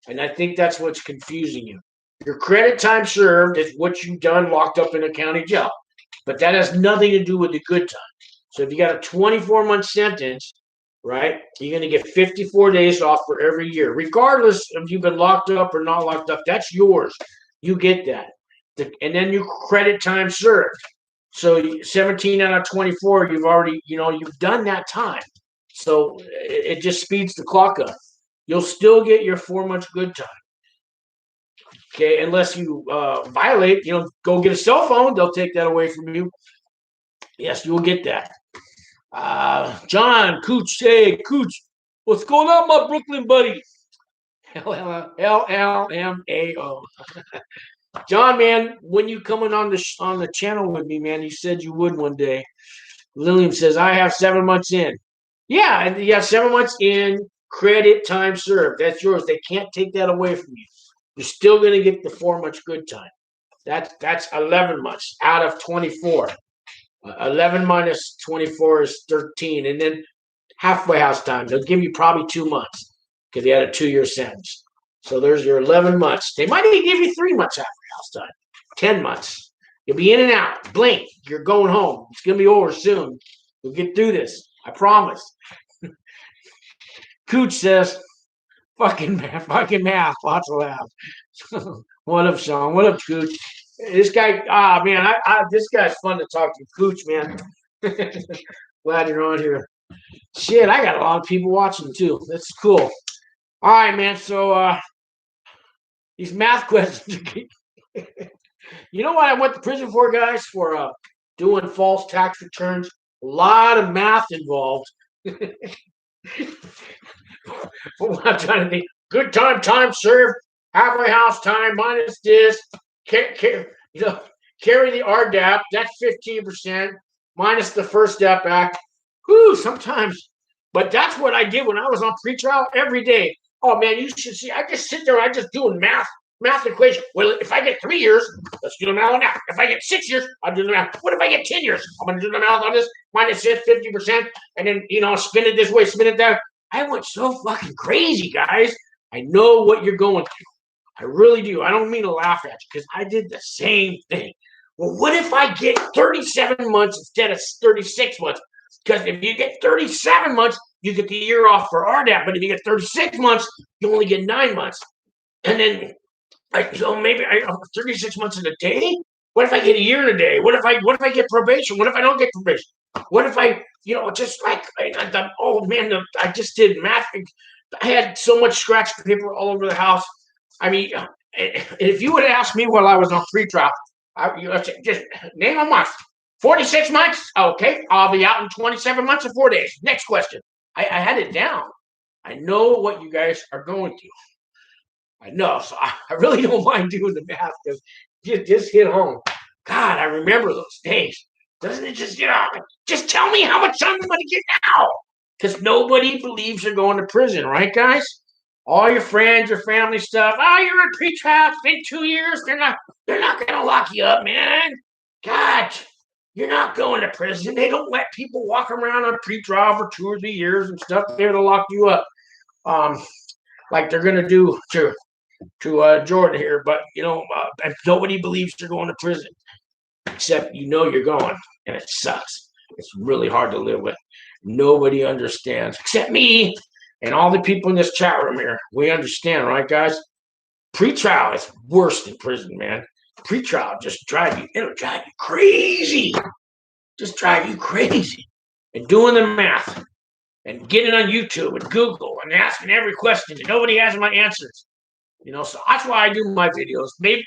And I think that's what's confusing you. Your credit time served is what you've done locked up in a county jail. But that has nothing to do with the good time. So if you got a 24-month sentence, right, you're going to get 54 days off for every year. Regardless if you've been locked up or not locked up, that's yours. You get that. And then your credit time served. So 17 out of 24, you've already, you've done that time. So it just speeds the clock up. You'll still get your 4 months good time. Okay, unless you violate, go get a cell phone. They'll take that away from you. Yes, you will get that. John Cooch, hey Cooch, what's going on, my Brooklyn buddy? LLMAO. John, man, when you coming on the channel with me, man? You said you would one day. Lillian says I have 7 months in. Yeah, and you have 7 months in credit time served. That's yours. They can't take that away from you. You're still going to get the 4 months good time. That's 11 months out of 24. 11 minus 24 is 13, and then halfway house time. They'll give you probably 2 months because you had a 2-year sentence. So there's your 11 months. They might even give you 3 months halfway house time. 10 months. You'll be in and out. Blink. You're going home. It's going to be over soon. We'll get through this. I promise. Cooch says, fucking math. Lots of laughs. What up, Sean? What up, Cooch? This guy, man, this guy's fun to talk to. Cooch, man. Glad you're on here. Shit, I got a lot of people watching too. That's cool. All right, man. So these math questions. You know what I went to prison for, guys? For doing false tax returns. A lot of math involved. What I'm trying to think. Good time served. Halfway house time minus this. Carry the RDAP. That's 15% minus the First Step Act. Whew, sometimes. But that's what I did when I was on pretrial every day. Oh, man, you should see. I just sit there. I just doing math equation. Well, if I get 3 years, let's do the math on that. If I get 6 years, I'll do the math. What if I get 10 years? I'm going to do the math on this. Minus this 50%. And then, spin it this way, spin it that. I went so fucking crazy, guys. I know what you're going through. I really do. I don't mean to laugh at you because I did the same thing. Well, what if I get 37 months instead of 36 months? Because if you get 37 months, you get the year off for RDAP. But if you get 36 months, you only get 9 months. And then, so maybe 36 months in a day? What if I get a year in a day? What if I get probation? What if I don't get probation? What if I, just like, I just did math. I had so much scratch paper all over the house. I mean, if you would have asked me while I was on pretrial, just name a month. 46 months? Okay, I'll be out in 27 months and 4 days. Next question. I had it down. I know what you guys are going through. I know, so I really don't mind doing the math because it just hit home. God, I remember those days. Doesn't it just tell me how much time I'm going to get now? Because nobody believes you're going to prison, right, guys? All your friends, your family stuff. Oh, you're in pretrial. It's been 2 years. They're not going to lock you up, man. God, you're not going to prison. They don't let people walk around on pretrial for 2 or 3 years and stuff there to lock you up, like they're going to do to Jordan here. But nobody believes you're going to prison, except you're going, and it sucks. It's really hard to live with. Nobody understands except me. And all the people in this chat room here, we understand, right, guys? Pretrial is worse than prison, man. Pretrial it'll drive you crazy. Just drive you crazy. And doing the math and getting on YouTube and Google and asking every question and nobody has my answers. So that's why I do my videos. Maybe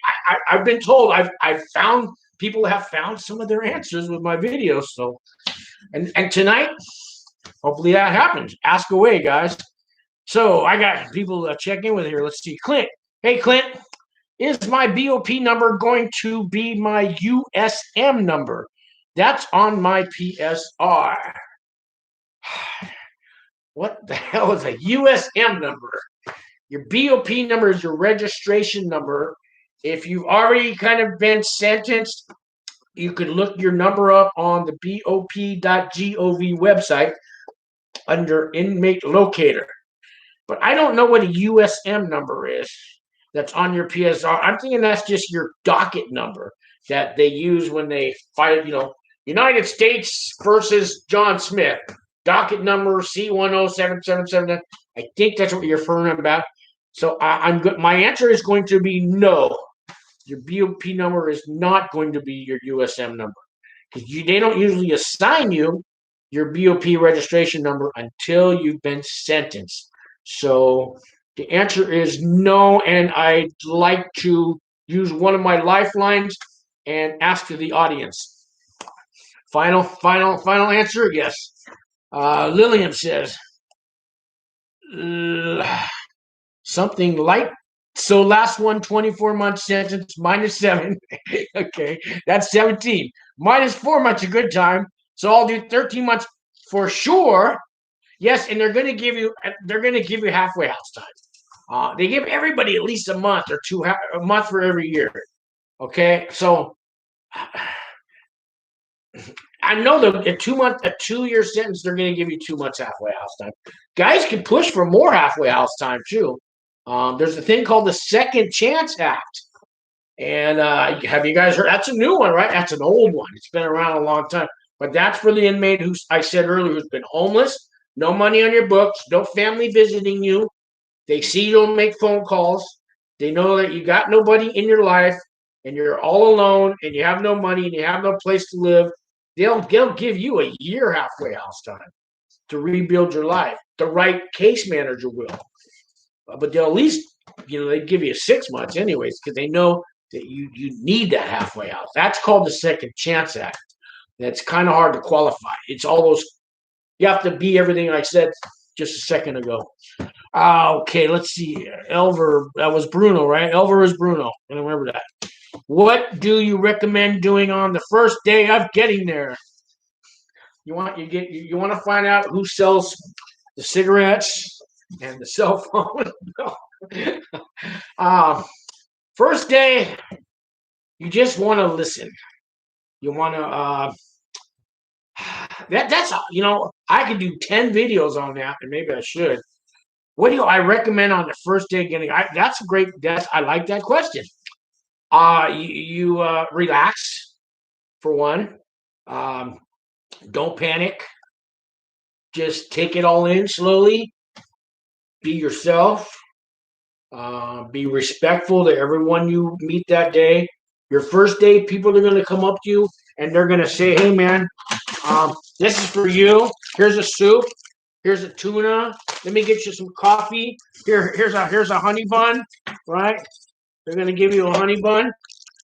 I've been told I've found people have found some of their answers with my videos. So, and tonight, hopefully that happens. Ask away, guys. So I got people to check in with here. Let's see. Clint. Hey, Clint. Is my BOP number going to be my USM number? That's on my PSR. What the hell is a USM number? Your BOP number is your registration number. If you've already kind of been sentenced, you could look your number up on the BOP.gov website under inmate locator. But I don't know what a USM number is that's on your PSR. I'm thinking that's just your docket number that they use when they fight, United States versus John Smith. Docket number C107777. I think that's what you're referring about. So I'm good. My answer is going to be no. Your BOP number is not going to be your USM number because they don't usually assign you your BOP registration number until you've been sentenced. So The answer is no, and I'd like to use one of my lifelines and ask the audience. Final answer? Yes. Lillian says something like, so last one, 24-month sentence, -7. Okay, that's 17. -4 months, a good time. So I'll do 13 months for sure. Yes, and they're going to give you halfway house time. They give everybody at least a month or two, a month for every year. Okay, so I know that a 2-year sentence, they're going to give you 2 months halfway house time. Guys can push for more halfway house time too. There's a thing called the Second Chance Act. And have you guys heard? That's a new one, right? That's an old one. It's been around a long time. But that's for the inmate who I said earlier who's been homeless, no money on your books, no family visiting you. They see you don't make phone calls. They know that you got nobody in your life and you're all alone and you have no money and you have no place to live. They'll give you a year halfway house time to rebuild your life. The right case manager will. But they'll at least, they give you 6 months anyways because they know that you need that halfway house. That's called the Second Chance Act. That's kind of hard to qualify. It's all those, you have to be everything I said just a second ago. Okay, let's see. Elver, that was Bruno, right? Elver is Bruno. I remember that. What do you recommend doing on the first day of getting there? You want to find out who sells the cigarettes and the cell phone? First day, you just want to listen. You want to that's I could do 10 videos on that, and maybe I should. What do I recommend on the first day getting? That's a great. I like that question. You relax for one. Don't panic. Just take it all in slowly. Be yourself. Be respectful to everyone you meet that day. Your first day, people are going to come up to you and they're going to say, "Hey, man, this is for you. Here's a soup. Here's a tuna. Let me get you some coffee. Here's a honey bun, right? They're going to give you a honey bun,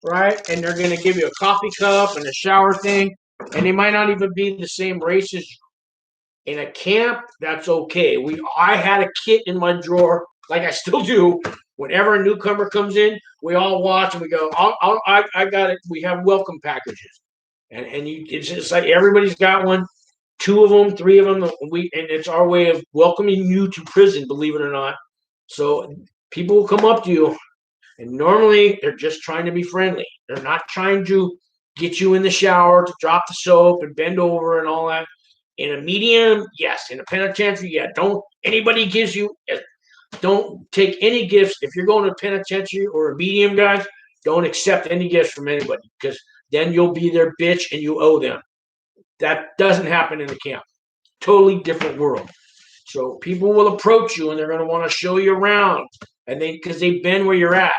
right? And they're going to give you a coffee cup and a shower thing. And they might not even be the same race as you. In a camp, that's okay. I had a kit in my drawer, like I still do. Whenever a newcomer comes in, we all watch and we go, I got it. We have welcome packages. And it's just like everybody's got one. 2 of them, 3 of them, and it's our way of welcoming you to prison, believe it or not. So people will come up to you, and normally they're just trying to be friendly. They're not trying to get you in the shower to drop the soap and bend over and all that. In a medium, yes. In a penitentiary, yeah. Don't take any gifts. If you're going to a penitentiary or a medium, guys, don't accept any gifts from anybody because then you'll be their bitch and you owe them. That doesn't happen in the camp. Totally different world. So people will approach you and they're going to want to show you around, and because they've been where you're at.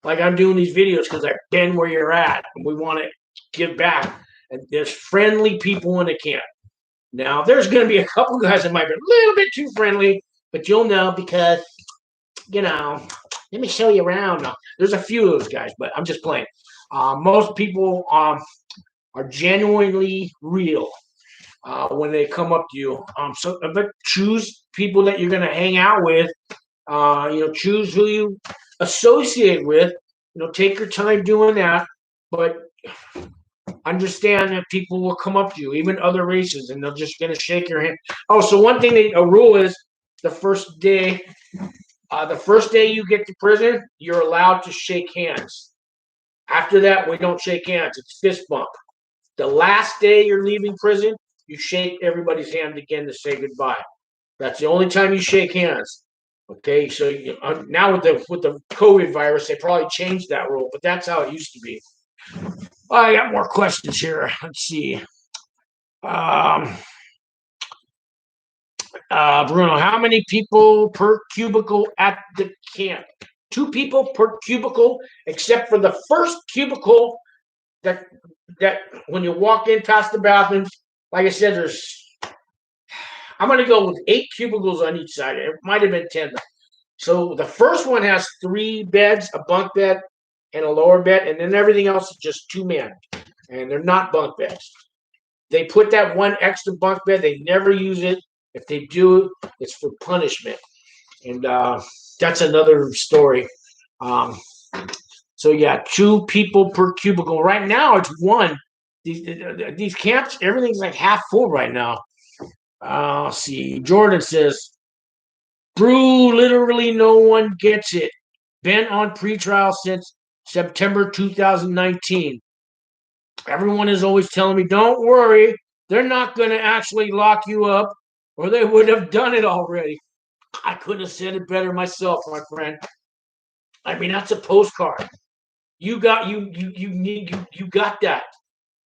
Like I'm doing these videos because I've been where you're at, and we want to give back. And there's friendly people in the camp. Now there's going to be a couple guys that might be a little bit too friendly, but you'll know because let me show you around. Now, there's a few of those guys, but I'm just playing. Most people are genuinely real when they come up to you. But choose people that you're going to hang out with. Choose who you associate with. Take your time doing that, but understand that people will come up to you, even other races, and they're just going to shake your hand. Oh, so one thing, a rule is the first day you get to prison, you're allowed to shake hands. After that, we don't shake hands. It's fist bump. The last day you're leaving prison, you shake everybody's hand again to say goodbye. That's the only time you shake hands. Okay, so now with the COVID virus, they probably changed that rule, but that's how it used to be. I got more questions here. Let's see. Bruno, how many people per cubicle at the camp? 2 people per cubicle, except for the first cubicle that when you walk in past the bathrooms. Like I said, I'm going to go with 8 cubicles on each side. It might have been 10. So the first one has 3 beds, a bunk bed and a lower bed, and then everything else is just 2 men, and they're not bunk beds. They put that one extra bunk bed. They never use it. If they do, it's for punishment, and that's another story. Um, so yeah, 2 people per cubicle. Right now, it's 1. These camps, everything's like half full right now. Let's see. Jordan says, "Brew, literally no one gets it. Been on pretrial since September 2019. Everyone is always telling me, don't worry, they're not going to actually lock you up, or they would have done it already." I couldn't have said it better myself, my friend. I mean, that's a postcard. You got you got that.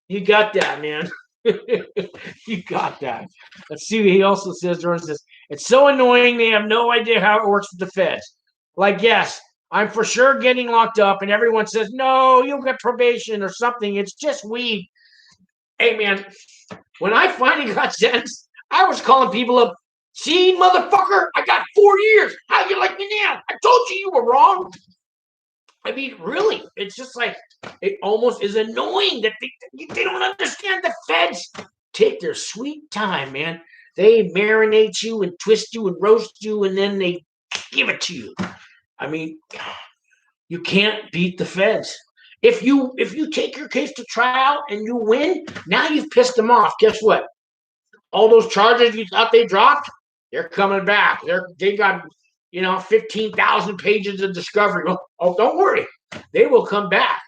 You got that, man. You got that. Let's see what he also says. Jordan says, "It's so annoying. They have no idea how it works with the feds. Like, yes, I'm for sure getting locked up, and everyone says, no, you'll get probation or something. It's just weed." Hey, man, when I finally got sentenced, I was calling people up. "See, motherfucker, I got 4 years. How you like me now? I told you were wrong." I mean, really, it's just like, it almost is annoying that they don't understand. The feds take their sweet time, man. They marinate you and twist you and roast you, and then they give it to you. I mean, you can't beat the feds. If you take your case to trial and you win, now you've pissed them off. Guess what? All those charges you thought they dropped, they're coming back. They got 15,000 pages of discovery. Oh, don't worry, they will come back,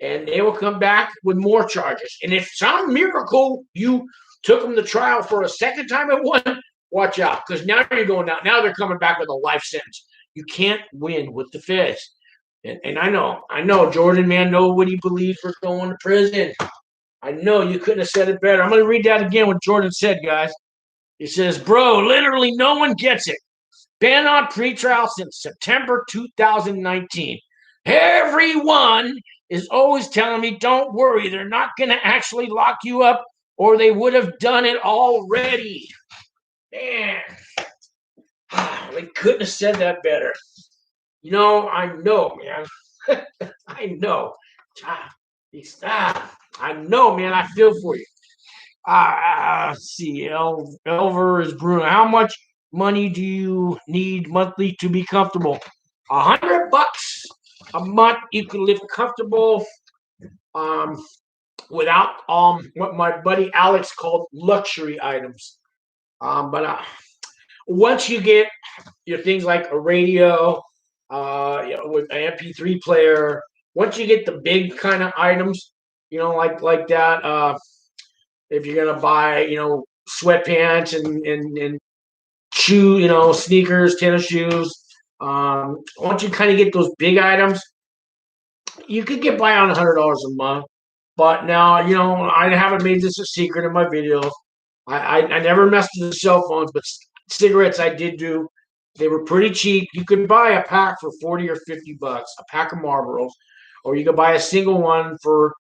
and they will come back with more charges. And if some miracle you took them to trial for a second time and won, watch out, because now you're going out. Now they're coming back with a life sentence. You can't win with the feds. And I know, Jordan, man, nobody believes we're going to prison. I know you couldn't have said it better. I'm going to read that again, what Jordan said, guys. He says, "Bro, literally no one gets it. Been on pretrial since September 2019. Everyone is always telling me, don't worry, they're not going to actually lock you up, or they would have done it already." Man, they couldn't have said that better. I know, man. I know. I know, man. I feel for you. Let's see. Elver is Bruno. How much money do you need monthly to be comfortable? $100 a month. You can live comfortable without what my buddy Alex called luxury items. But once you get your things like a radio, with an MP3 player, once you get the big kind of items, like that, if you're gonna buy, sweatpants and sneakers, tennis shoes, once you kind of get those big items, you could get by on $100 a month. But now, I haven't made this a secret in my videos. I never messed with the cell phones, but cigarettes I did do. They were pretty cheap. You could buy a pack for 40 or 50 bucks, a pack of Marlboros, or you could buy a single one for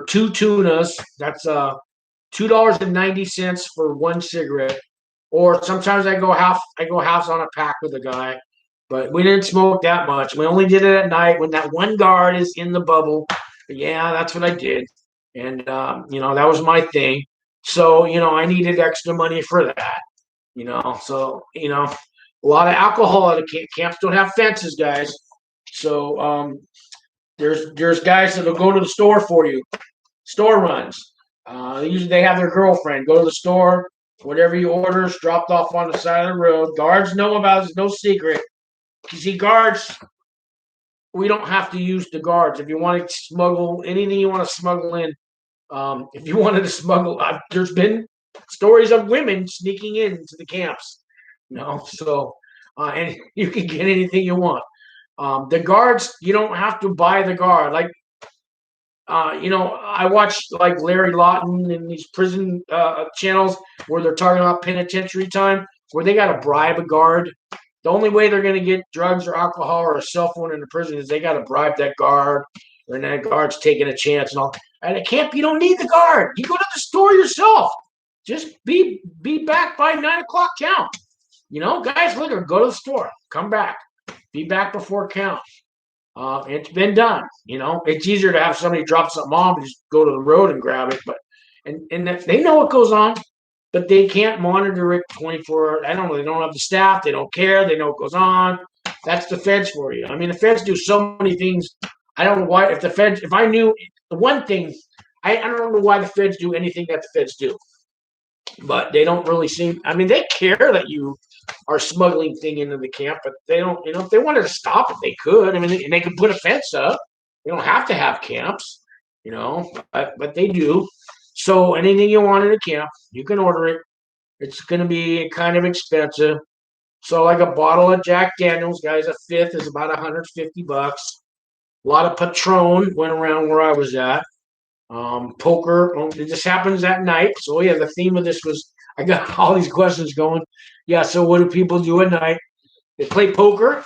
2 tunas. That's $2.90 for 1 cigarette. Or sometimes I go halves on a pack with a guy. But we didn't smoke that much. We only did it at night when that one guard is in the bubble. But yeah, that's what I did. And that was my thing. So, I needed extra money for that. So, a lot of alcohol at the camps don't have fences, guys. So there's guys that'll go to the store for you. Store runs. Usually they have their girlfriend go to the store. Whatever you order is dropped off on the side of the road. Guards know about it. It's no secret. You see, guards, we don't have to use the guards. If you want to smuggle anything you want to smuggle in, if you wanted to smuggle, there's been stories of women sneaking into the camps. So and you can get anything you want. The guards, you don't have to buy the guard. Like, I watched like Larry Lawton and these prison channels where they're talking about penitentiary time, where they got to bribe a guard. The only way they're going to get drugs or alcohol or a cell phone in the prison is they got to bribe that guard, and that guard's taking a chance and all. At a camp, you don't need the guard. You go to the store yourself. Just be back by 9 o'clock count. Guys, look, go to the store. Come back. Be back before count. It's been done. It's easier to have somebody drop something off and just go to the road and grab it. But and they know what goes on, but they can't monitor it 24. I don't know. They don't have the staff. They don't care. They know what goes on. That's the feds for you. I mean, the feds do so many things. I don't know why. If I knew the one thing, I don't know why the feds do anything that the feds do. But they don't really seem. I mean, they care that you are smuggling thing into the camp, but they don't. If they wanted to stop it, they could. I mean, they could put a fence up. They don't have to have camps, but they do. So anything you want in a camp, you can order it. It's going to be kind of expensive. So like a bottle of Jack Daniels, guys, a fifth is about $150. A lot of Patron went around where I was at. Poker, it just happens at night. So yeah, the theme of this was, I got all these questions going. Yeah, so what do people do at night? They play poker,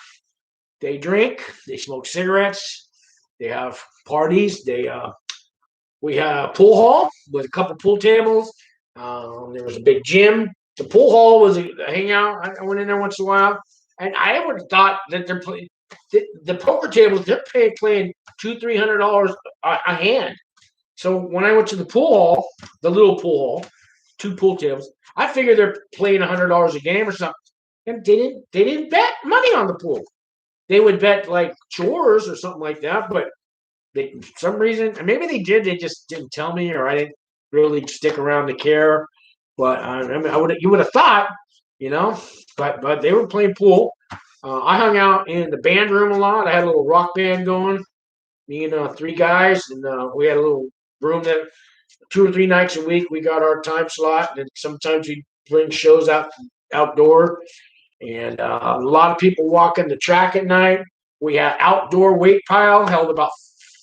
they drink, they smoke cigarettes, they have parties. We had a pool hall with a couple pool tables. There was a big gym. The pool hall was a hangout. I went in there once in a while, and I would have thought that they're playing the poker tables. They're playing $200-$300 a hand. So when I went to the pool hall, the little pool hall, 2 pool tables, I figured they're playing $100 a game or something. And they didn't bet money on the pool. They would bet like chores or something like that. But for some reason, maybe they did. They just didn't tell me, or I didn't really stick around to care. But you would have thought, But they were playing pool. I hung out in the band room a lot. I had a little rock band going. Me and 3 guys, and we had a little room that 2 or 3 nights a week we got our time slot, and sometimes we bring shows outdoor, and a lot of people walking the track at night. We had outdoor weight pile, held about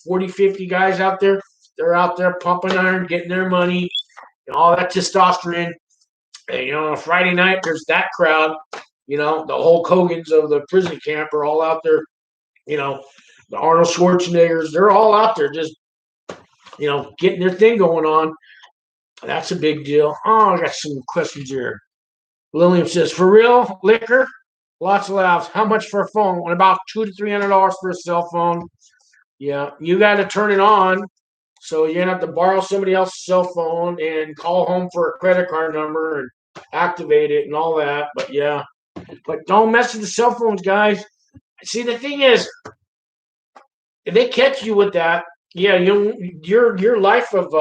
40-50 guys out there. They're out there pumping iron, getting their money, and all that testosterone. And, on a Friday night, there's that crowd. The Hulk Hogans of the prison camp are all out there. The Arnold Schwarzeneggers, they're all out there just, getting their thing going on. That's a big deal. Oh, I got some questions here. Lillian says, for real, liquor? Lots of laughs. How much for a phone? About $200 to $300 for a cell phone. Yeah, you got to turn it on. So you're going to have to borrow somebody else's cell phone and call home for a credit card number and activate it and all that. But yeah, but don't mess with the cell phones, guys. See, the thing is, if they catch you with that, yeah, your life of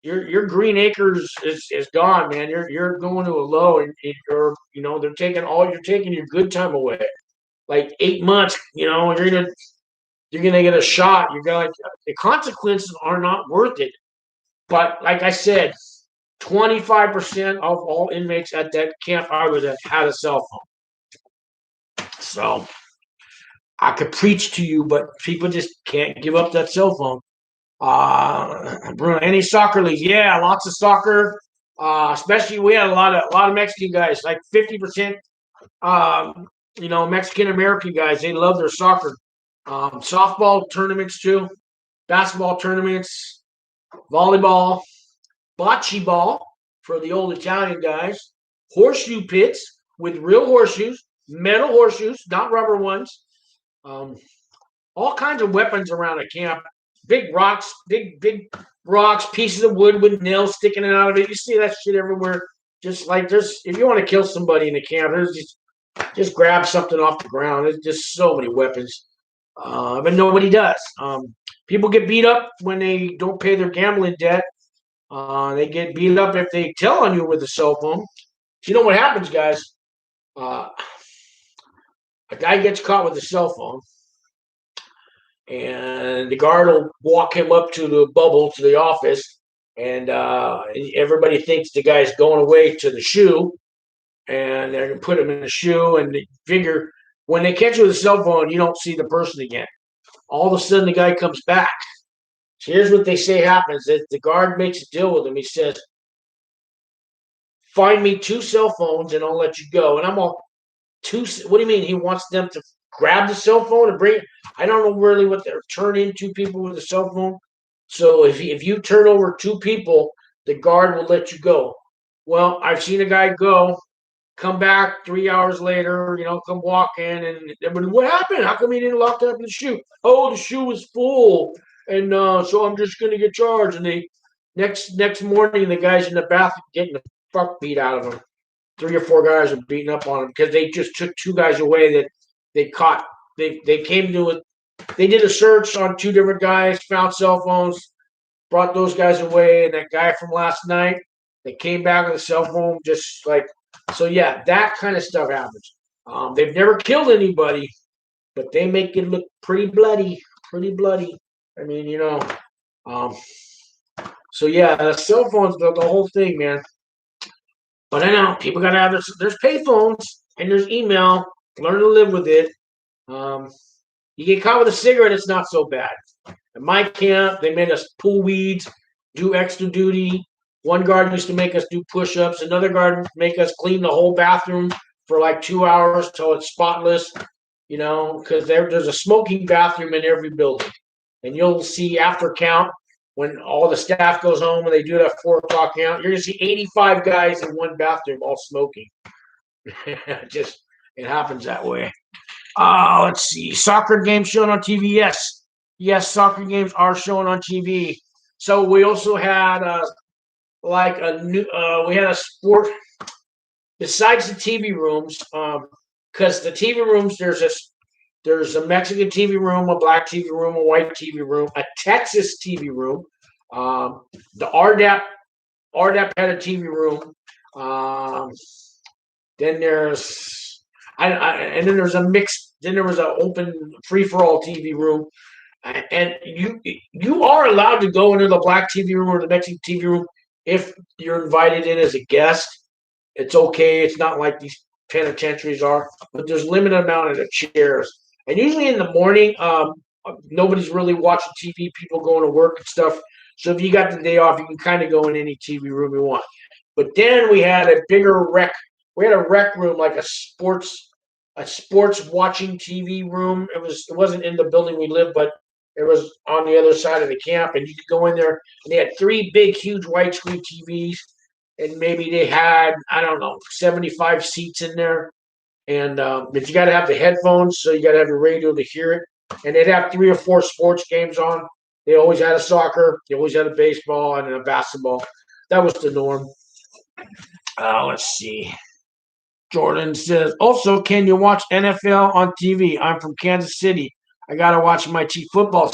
your green acres is gone, man. You're going to a low, and they're taking your good time away. Like 8 months, you're gonna get a shot. You're gonna the consequences are not worth it. But like I said, 25% of all inmates at that camp I was at had a cell phone. So I could preach to you, but people just can't give up that cell phone. Bruno, any soccer leagues? Yeah, lots of soccer. Especially we had a lot of Mexican guys, like 50%. Mexican American guys. They love their soccer. Softball tournaments too, basketball tournaments, volleyball, bocce ball for the old Italian guys, horseshoe pits with real horseshoes, metal horseshoes, not rubber ones. All kinds of weapons around a camp. Big rocks, big rocks, pieces of wood with nails sticking out of it. You see that shit everywhere. Just like if you want to kill somebody in the camp, there's just grab something off the ground. There's just so many weapons. But nobody does. People get beat up when they don't pay their gambling debt. They get beat up if they tell on you with a cell phone. You know what happens, guys? A guy gets caught with a cell phone, and the guard will walk him up to the bubble to the office, and everybody thinks the guy's going away to the shoe, and they're going to put him in the shoe, and they figure when they catch you with a cell phone, you don't see the person again. All of a sudden, the guy comes back. So here's what they say happens. The guard makes a deal with him. He says, find me 2 cell phones and I'll let you go. And I'm all, 2, what do you mean? He wants them to grab the cell phone and bring it? I don't know really what they're turning 2 people with a cell phone. So if you turn over 2 people, the guard will let you go. Well, I've seen a guy go Come back 3 hours later, come walk in, and everybody, what happened? How come you didn't lock up the shoe? Oh, the shoe was full, and so I'm just gonna get charged. And they next morning, the guys in the bathroom getting the fuck beat out of them. 3 or 4 guys are beating up on them because they just took 2 guys away that they caught. They came to it. They did a search on 2 different guys, found cell phones, brought those guys away, and that guy from last night, they came back with a cell phone, just like so. Yeah, that kind of stuff happens. They've never killed anybody, but they make it look pretty bloody, pretty bloody. I mean, Um, so yeah, the cell phones, the whole thing, man. But I know people gotta have there's pay phones and there's email. Learn to live with it. Um, you get caught with a cigarette, it's not so bad. At my camp, they made us pull weeds, do extra duty. One guard used to make us do push-ups. Another guard make us clean the whole bathroom for like 2 hours till it's spotless. Because there's a smoking bathroom in every building, and you'll see after count when all the staff goes home and they do that 4 o'clock count. You're gonna see 85 guys in one bathroom all smoking. It happens that way. Let's see. Soccer games shown on TV. Yes, soccer games are shown on TV. So we also had like a new. We had a sport besides the TV rooms. Because the TV rooms, there's a Mexican TV room, a black TV room, a white TV room, a Texas TV room. The RDAP had a TV room. Then there's and then there's a mixed. Then there was an open free for all TV room, and you are allowed to go into the black TV room or the Mexican TV room if you're invited in as a guest. It's okay. It's not like these penitentiaries are, but there's limited amount of chairs. And usually in the morning, nobody's really watching TV. People going to work and stuff. So if you got the day off, you can kind of go in any TV room you want. But then we had a bigger rec. We had a rec room, like a sports watching TV room. It wasn't in the building we lived, but it was on the other side of the camp, and you could go in there. And they had 3 big, huge widescreen TVs, and maybe they had, I don't know, 75 seats in there. And but you got to have the headphones, so you got to have your radio to hear it. And they'd have 3 or 4 sports games on. They always had a soccer, they always had a baseball, and a basketball. That was the norm. Let's see. Jordan says, also, can you watch NFL on TV? I'm from Kansas City. I got to watch my Chief football.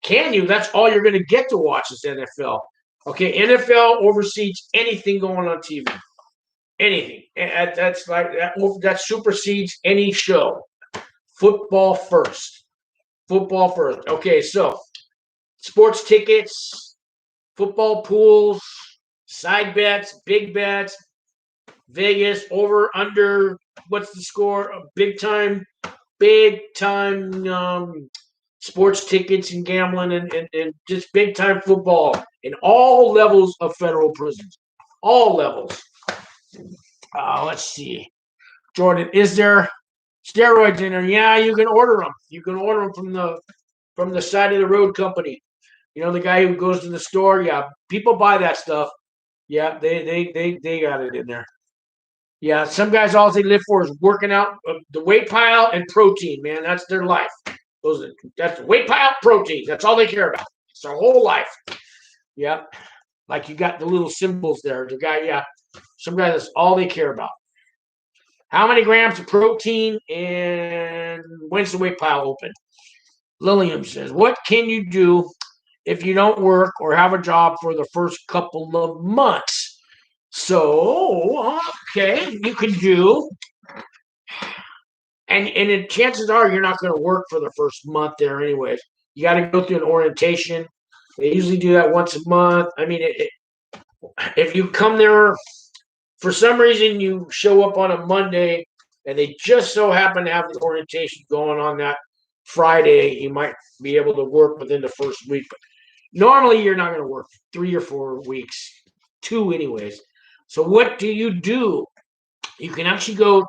Can you? That's all you're going to get to watch is NFL. Okay, NFL oversees anything going on TV. Anything. That's like that supersedes any show. Football first. Football first. Okay, so sports tickets, football pools, side bets, big bets, Vegas, over, under, what's the score? Big time sports tickets and gambling and just big time football in all levels of federal prisons. All levels. Let's see. Jordan, is there steroids in there? Yeah, you can order them. You can order them from the side of the road company. The guy who goes to the store. Yeah, people buy that stuff. Yeah, they got it in there. Yeah, some guys all they live for is working out, the weight pile and protein. Man, that's their life. That's the weight pile, protein. That's all they care about. It's their whole life. Yeah, like you got the little symbols there. The guy, yeah, some guys that's all they care about. How many grams of protein and when's the weight pile open? Lillian says, what can you do if you don't work or have a job for the first couple of months? So, okay, you can do, and chances are you're not going to work for the first month there anyways. You got to go through an orientation. They usually do that once a month. I mean, if you come there, for some reason you show up on a Monday and they just so happen to have the orientation going on that Friday, you might be able to work within the first week. But normally you're not going to work 3 or 4 weeks, 2 anyways. So what do? You can actually go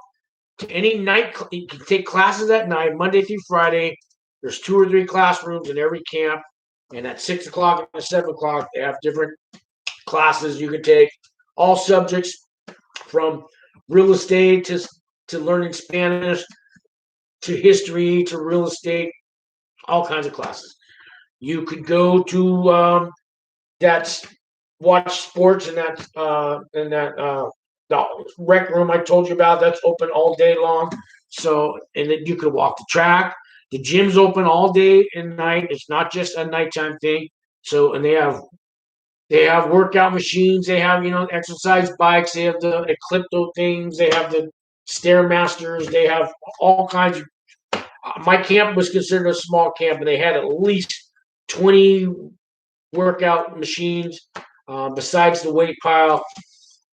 to any night. You can take classes at night, Monday through Friday. There's 2 or 3 classrooms in every camp. And at 6 o'clock and 7 o'clock, they have different classes you can take. All subjects from real estate to learning Spanish to history to real estate, all kinds of classes. You could go to that's watch sports in that the rec room I told you about. That's open all day long. So and then you could walk the track. The gym's open all day and night. It's not just a nighttime thing. So and they have workout machines. They have exercise bikes. They have the Eclipto things. They have the Stairmasters. They have all kinds of. My camp was considered a small camp, and they had at least 20 workout machines besides the weight pile.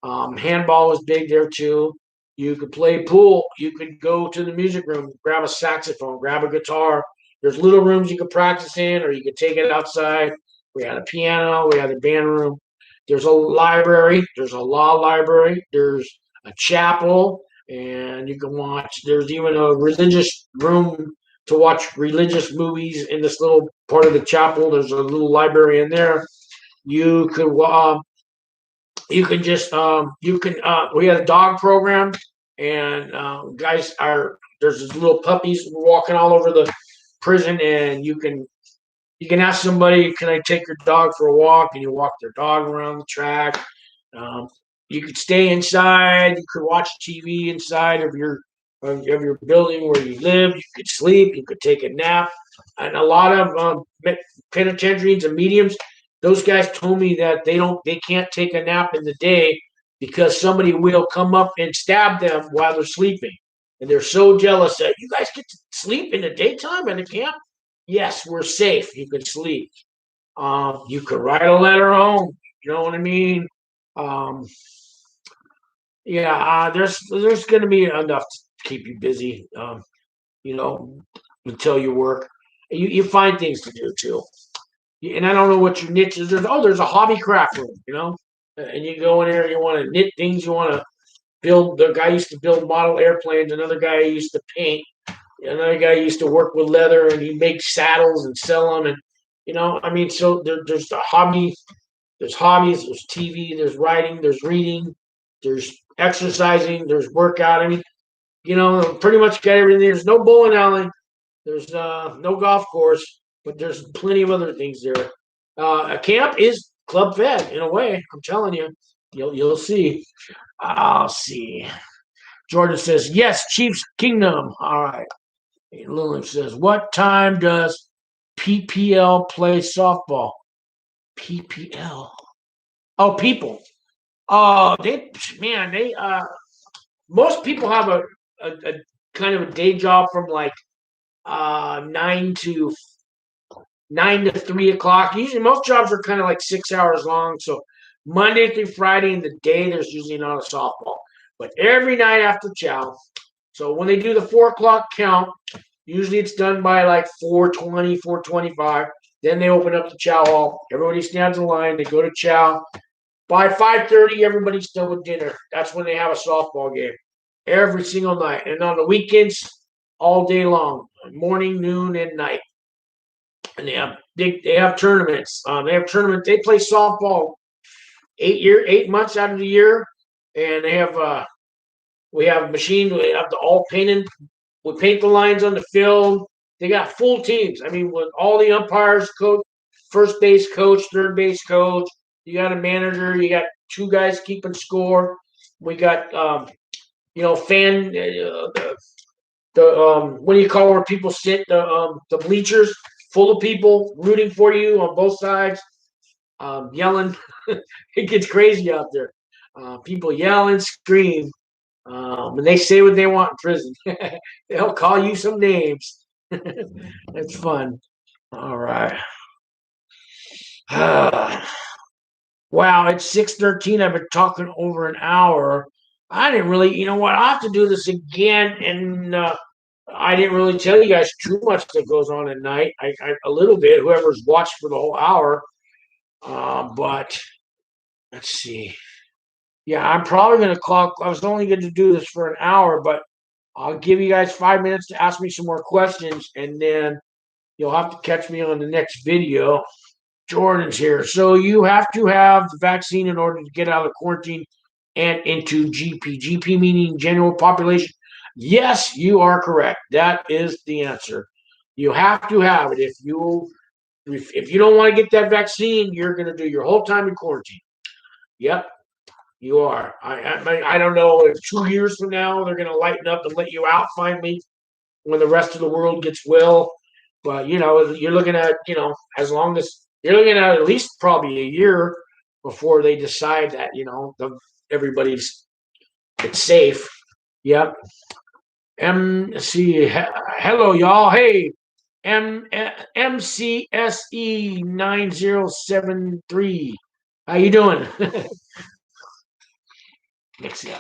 Handball was big there too. You could play pool. You could go to the music room, grab a saxophone, grab a guitar. There's little rooms you could practice in, or you could take it outside. We had a piano. We had a band room. There's a library. There's a law library. There's a chapel, and you can watch. There's even a religious room to watch religious movies in this little part of the chapel. There's a little library in there. You could you can just we had a dog program, and guys are there's these little puppies walking all over the prison, and you can ask somebody, can I take your dog for a walk? And you walk their dog around the track. um, you could stay inside. You could watch TV inside of your building where you live. You could sleep. You could take a nap. And a lot of penitentiaries and mediums, those guys told me that they can't take a nap in the day because somebody will come up and stab them while they're sleeping. And they're so jealous that you guys get to sleep in the daytime at a camp. Yes, we're safe. You can sleep. You could write a letter home. You know what I mean? Um, yeah, there's going to be enough to keep you busy. You know, until you work. You find things to do too. And I don't know what your niche is. There's a hobby craft room, and you go in there and you want to knit things. You want to build. The guy used to build model airplanes. Another guy used to paint. Another guy used to work with leather, and he makes saddles and sell them. And I mean, so there's the hobby. There's hobbies. There's TV. There's writing. There's reading. There's exercising. There's workout. I mean, pretty much got everything. There's no bowling alley. There's no golf course, but there's plenty of other things there. A camp is club fed in a way. I'm telling you, you'll see. I'll see. Jordan says yes, Chiefs Kingdom. All right. Lillian says, what time does PPL play softball? PPL. Oh, people. Oh, they most people have a kind of a day job from like 9 to 3 o'clock. Usually most jobs are kind of like 6 hours long. So Monday through Friday in the day, there's usually not a softball. But every night after chow, so when they do the 4 o'clock count, usually it's done by like 4:20, 4:25. Then they open up the chow hall. Everybody stands in line. They go to chow. By 5:30, everybody's done with dinner. That's when they have a softball game every single night. And on the weekends, all day long, morning, noon, and night. And they have tournaments. They play softball 8 months out of the year, and they have we have machines. We have all painted. We paint the lines on the field. They got full teams. I mean, with all the umpires, coach, first base coach, third base coach. You got a manager. You got two guys keeping score. We got fan what do you call where people sit, the bleachers full of people rooting for you on both sides, yelling. It gets crazy out there. People yell and scream, and they say what they want in prison. They'll call you some names. It's fun. All right. Wow, it's 6:13. I've been talking over an hour. I didn't really, what? I'll have to do this again, and I didn't really tell you guys too much that goes on at night. I a little bit. Whoever's watched for the whole hour, but let's see. Yeah, I'm probably going to clock. I was only going to do this for an hour, but I'll give you guys 5 minutes to ask me some more questions, and then you'll have to catch me on the next video. Jordan's here. So you have to have the vaccine in order to get out of quarantine and into GP. GP meaning general population. Yes, you are correct. That is the answer. You have to have it. If you don't want to get that vaccine, you're going to do your whole time in quarantine. Yep, you are. I don't know if 2 years from now they're going to lighten up and let you out finally when the rest of the world gets well. But you're looking at as long as you're looking at least probably a year before they decide that everybody's it's safe. Yep. MC, hello y'all. Hey, MCSE 9073. How you doing? Yeah.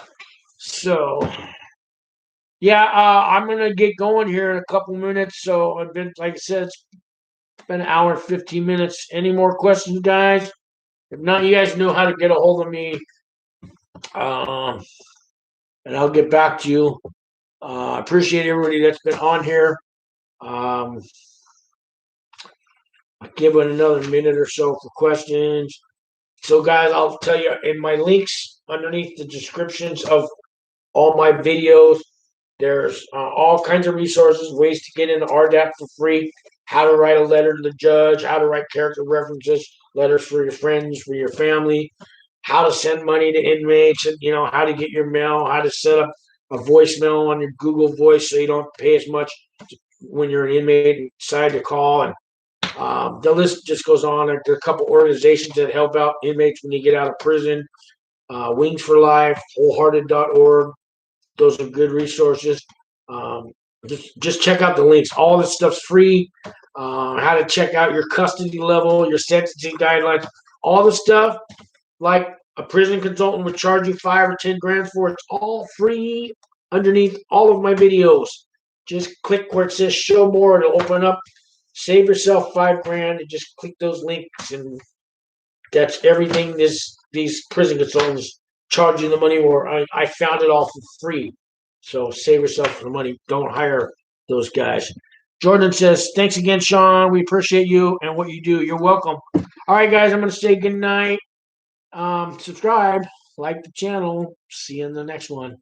So yeah, I'm gonna get going here in a couple minutes. So I've been, like I said, it's been an hour and 15 minutes. Any more questions, guys? If not, you guys know how to get a hold of me, um, and I'll get back to you. I appreciate everybody that's been on here. I'll give it another minute or so for questions. So, guys, I'll tell you in my links underneath the descriptions of all my videos, there's all kinds of resources, ways to get into RDAP for free, how to write a letter to the judge, how to write character references, letters for your friends, for your family, how to send money to inmates, and how to get your mail, how to set up a voicemail on your Google Voice so you don't pay as much when you're an inmate and decide to call. And the list just goes on. There are a couple organizations that help out inmates when you get out of prison. Wings for Life, wholehearted.org. Those are good resources. Just check out the links. All this stuff's free. How to check out your custody level, your sentencing guidelines, all the stuff like a prison consultant would charge you 5 or 10 grand for. It's all free underneath all of my videos. Just click where it says show more. It'll open up. Save yourself 5 grand and just click those links, and that's everything these prison consultants charge you the money for. I found it all for free. So save yourself the money. Don't hire those guys. Jordan says, thanks again, Sean. We appreciate you and what you do. You're welcome. All right, guys, I'm going to say good night. Subscribe, like the channel. See you in the next one.